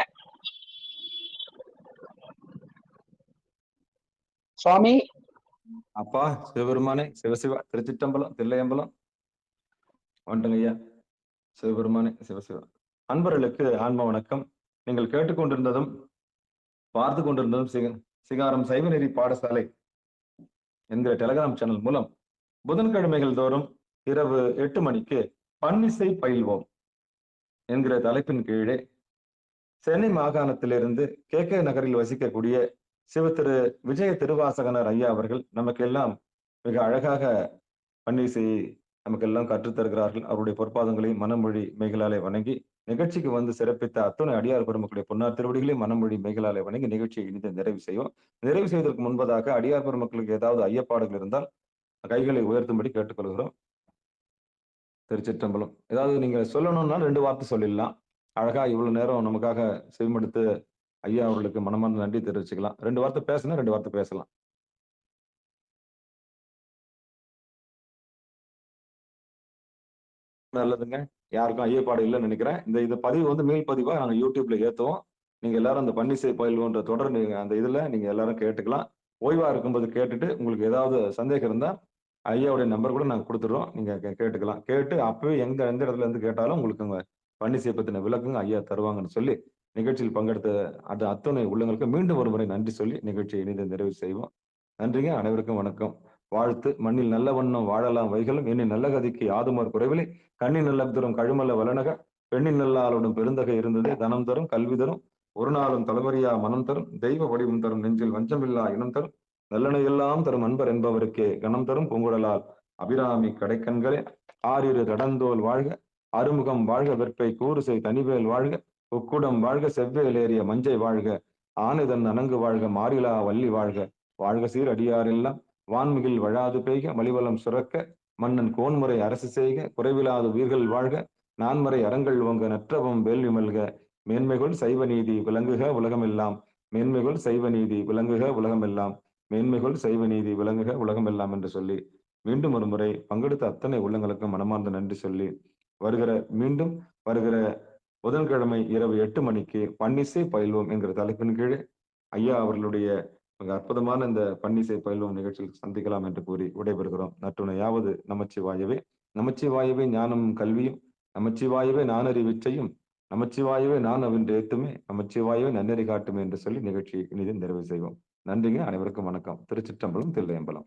சுவாமி. அப்பா சிவபெருமானே, சிவசிவா, திருச்சிற்றம்பலம், தில்லையம்பலம், வந்துங்க ஐயா. சிவபெருமானே, சிவசிவா. அன்பர்களுக்கு ஆன்ம வணக்கம். நீங்கள் கேட்டுக்கொண்டிருந்ததும் பார்த்து கொண்டிருந்ததும் சிகாரம் சைவநெறி பாடசாலை என்கிற டெலிகிராம் சேனல் மூலம் புதன்கிழமைகள் தோறும் இரவு 8 மணிக்கு பன்னிசை பயில்வோம் என்கிற தலைப்பின் கீழே சென்னை மாகாணத்திலிருந்து கே நகரில் வசிக்கக்கூடிய சிவத்திரு விஜய திருவாசகனர் ஐயா அவர்கள் நமக்கெல்லாம் மிக அழகாக பன்னிசை நமக்கெல்லாம் கற்றுத்தருகிறார்கள். அவருடைய பொற்பாதங்களையும் மனமொழி மெய்களாலே வணங்கி நிகழ்ச்சிக்கு வந்து சிறப்பித்த அத்துணை அடியார் பெருமக்களுடைய பொன்னார் திருவடிகளையும் மனமொழி மெய்களாலே வணங்கி நிகழ்ச்சியை இனிது நிறைவு செய்வோம். நிறைவு செய்வதற்கு முன்பதாக அடியார் பெருமக்களுக்கு ஏதாவது ஐயப்பாடுகள் இருந்தால் கைகளை உயர்த்தும்படி கேட்டுக்கொள்கிறோம். திருச்சிற்றம்பலம். ஏதாவது நீங்க சொல்லணும்னா 2 வார்த்தை சொல்லிடலாம். அழகா இவ்வளவு நேரம் நமக்காக செவிமடுத்து ஐயா அவர்களுக்கு மனமார்ந்த நன்றி தெரிவிச்சுக்கலாம். 2 வார்த்தை பேசினா 2 வார்த்தை பேசலாம். நல்லதுங்க. யாருக்கும் ஐயப்பாடு இல்லைன்னு நினைக்கிறேன். இந்த பதிவு வந்து மேல் பதிவா நாங்க யூடியூப்ல ஏத்துவோம். நீங்க எல்லாரும் அந்த பன்னிசை பயில்வோன்ற தொடர் நீங்க அந்த இதுல நீங்க எல்லாரும் கேட்டுக்கலாம். ஓய்வா இருக்கும்போது கேட்டுட்டு உங்களுக்கு ஏதாவது சந்தேகம் இருந்தா ஐயாவுடைய நம்பர் கூட நாங்க கொடுத்துடுறோம். நீங்க கேட்டுக்கலாம். கேட்டு அப்பவே எந்த இடத்துல இருந்து கேட்டாலும் உங்களுக்கு உங்க பன்னிசை பத்தின விளக்கங்க ஐயா தருவாங்கன்னு சொல்லி நிகழ்ச்சியில் பங்கெடுத்த அது அத்துணை உள்ளங்களுக்கு மீண்டும் ஒரு முறை நன்றி சொல்லி நிகழ்ச்சியை இணைந்து நிறைவு செய்வோம். நன்றிங்க. அனைவருக்கும் வணக்கம். வாழ்த்து. மண்ணில் நல்ல வண்ணம் வாழலாம் வைகளும் எண்ணி நல்ல கதிக்கு யாதுமர் குறைவிலை கண்ணின் நல்ல தரும் கழுமல்ல வளனக பெண்ணின் நல்ல ஆளுடன் பெருந்தகை இருந்தது தனம் தரும் கல்வி தரும் ஒரு நாளும் தலைவரியா மனம் தரும் தெய்வ வடிவம் தரும் நெஞ்சில் வஞ்சமில்லா இனம் தரும் நல்லெண்ணை எல்லாம் தரும் அன்பர் என்பவருக்கே கணம் தரும் பூங்குழலால் அபிராமி கடைக்கண்களே ஆறிரு கடந்தோல் வாழ்க அறுமுகம் வாழ்க வெற்பை கூறுசை தனிவேல் வாழ்க உக்குடம் வாழ்க செவ்வேல் ஏறிய மஞ்சை வாழ்க ஆனைதன் அணங்கு வாழ்க மாறிலா வள்ளி வாழ்க வாழ்க சீர் அடியாரெல்லாம் வான்மிகில் வழாது பெய்க மலிவலம் சுரக்க மன்னன் கோன்முறை அரசு செய்க குறைவிலாது உயிர்கள் வாழ்க நான்மறை அறங்கள் ஓங்க நற்றவம் வேள்வி மல்க மேன்மைகள் சைவ நீதி விளங்குக உலகமெல்லாம் மேன்மைகள் சைவ நீதி விளங்குக உலகமெல்லாம், மேன்மைகள் சைவ நீதி விளங்குக உலகமெல்லாம் என்று சொல்லி, மீண்டும் ஒரு முறை பங்கெடுத்த அத்தனை உள்ளங்களுக்கும் மனமார்ந்த நன்றி சொல்லி, மீண்டும் வருகிற புதன்கிழமை இரவு 8 மணிக்கு பன்னிசை பயில்வோம் என்கிற தலைப்பின் கீழ் ஐயா அவர்களுடைய மிக அற்புதமான இந்த பன்னிசை பயில்வோம் நிகழ்ச்சியில் சந்திக்கலாம் என்று கூறி விடைபெறுகிறோம். நற்றுணையாவது நமச்சிவாயவே. நமச்சிவாயவே ஞானமும் கல்வியும், நமச்சிவாயவே நானறிவிச்சையும், நமச்சிவாயவே நான் அவன்று ஏத்துமே, நமச்சிவாயவே நன்னெறி காட்டுமே என்று சொல்லி நிகழ்ச்சியை இனிதே நிறைவு செய்வோம். நன்றிங்க. அனைவருக்கும் வணக்கம். திருச்சிற்றம்பலம், தில்லையம்பலம்.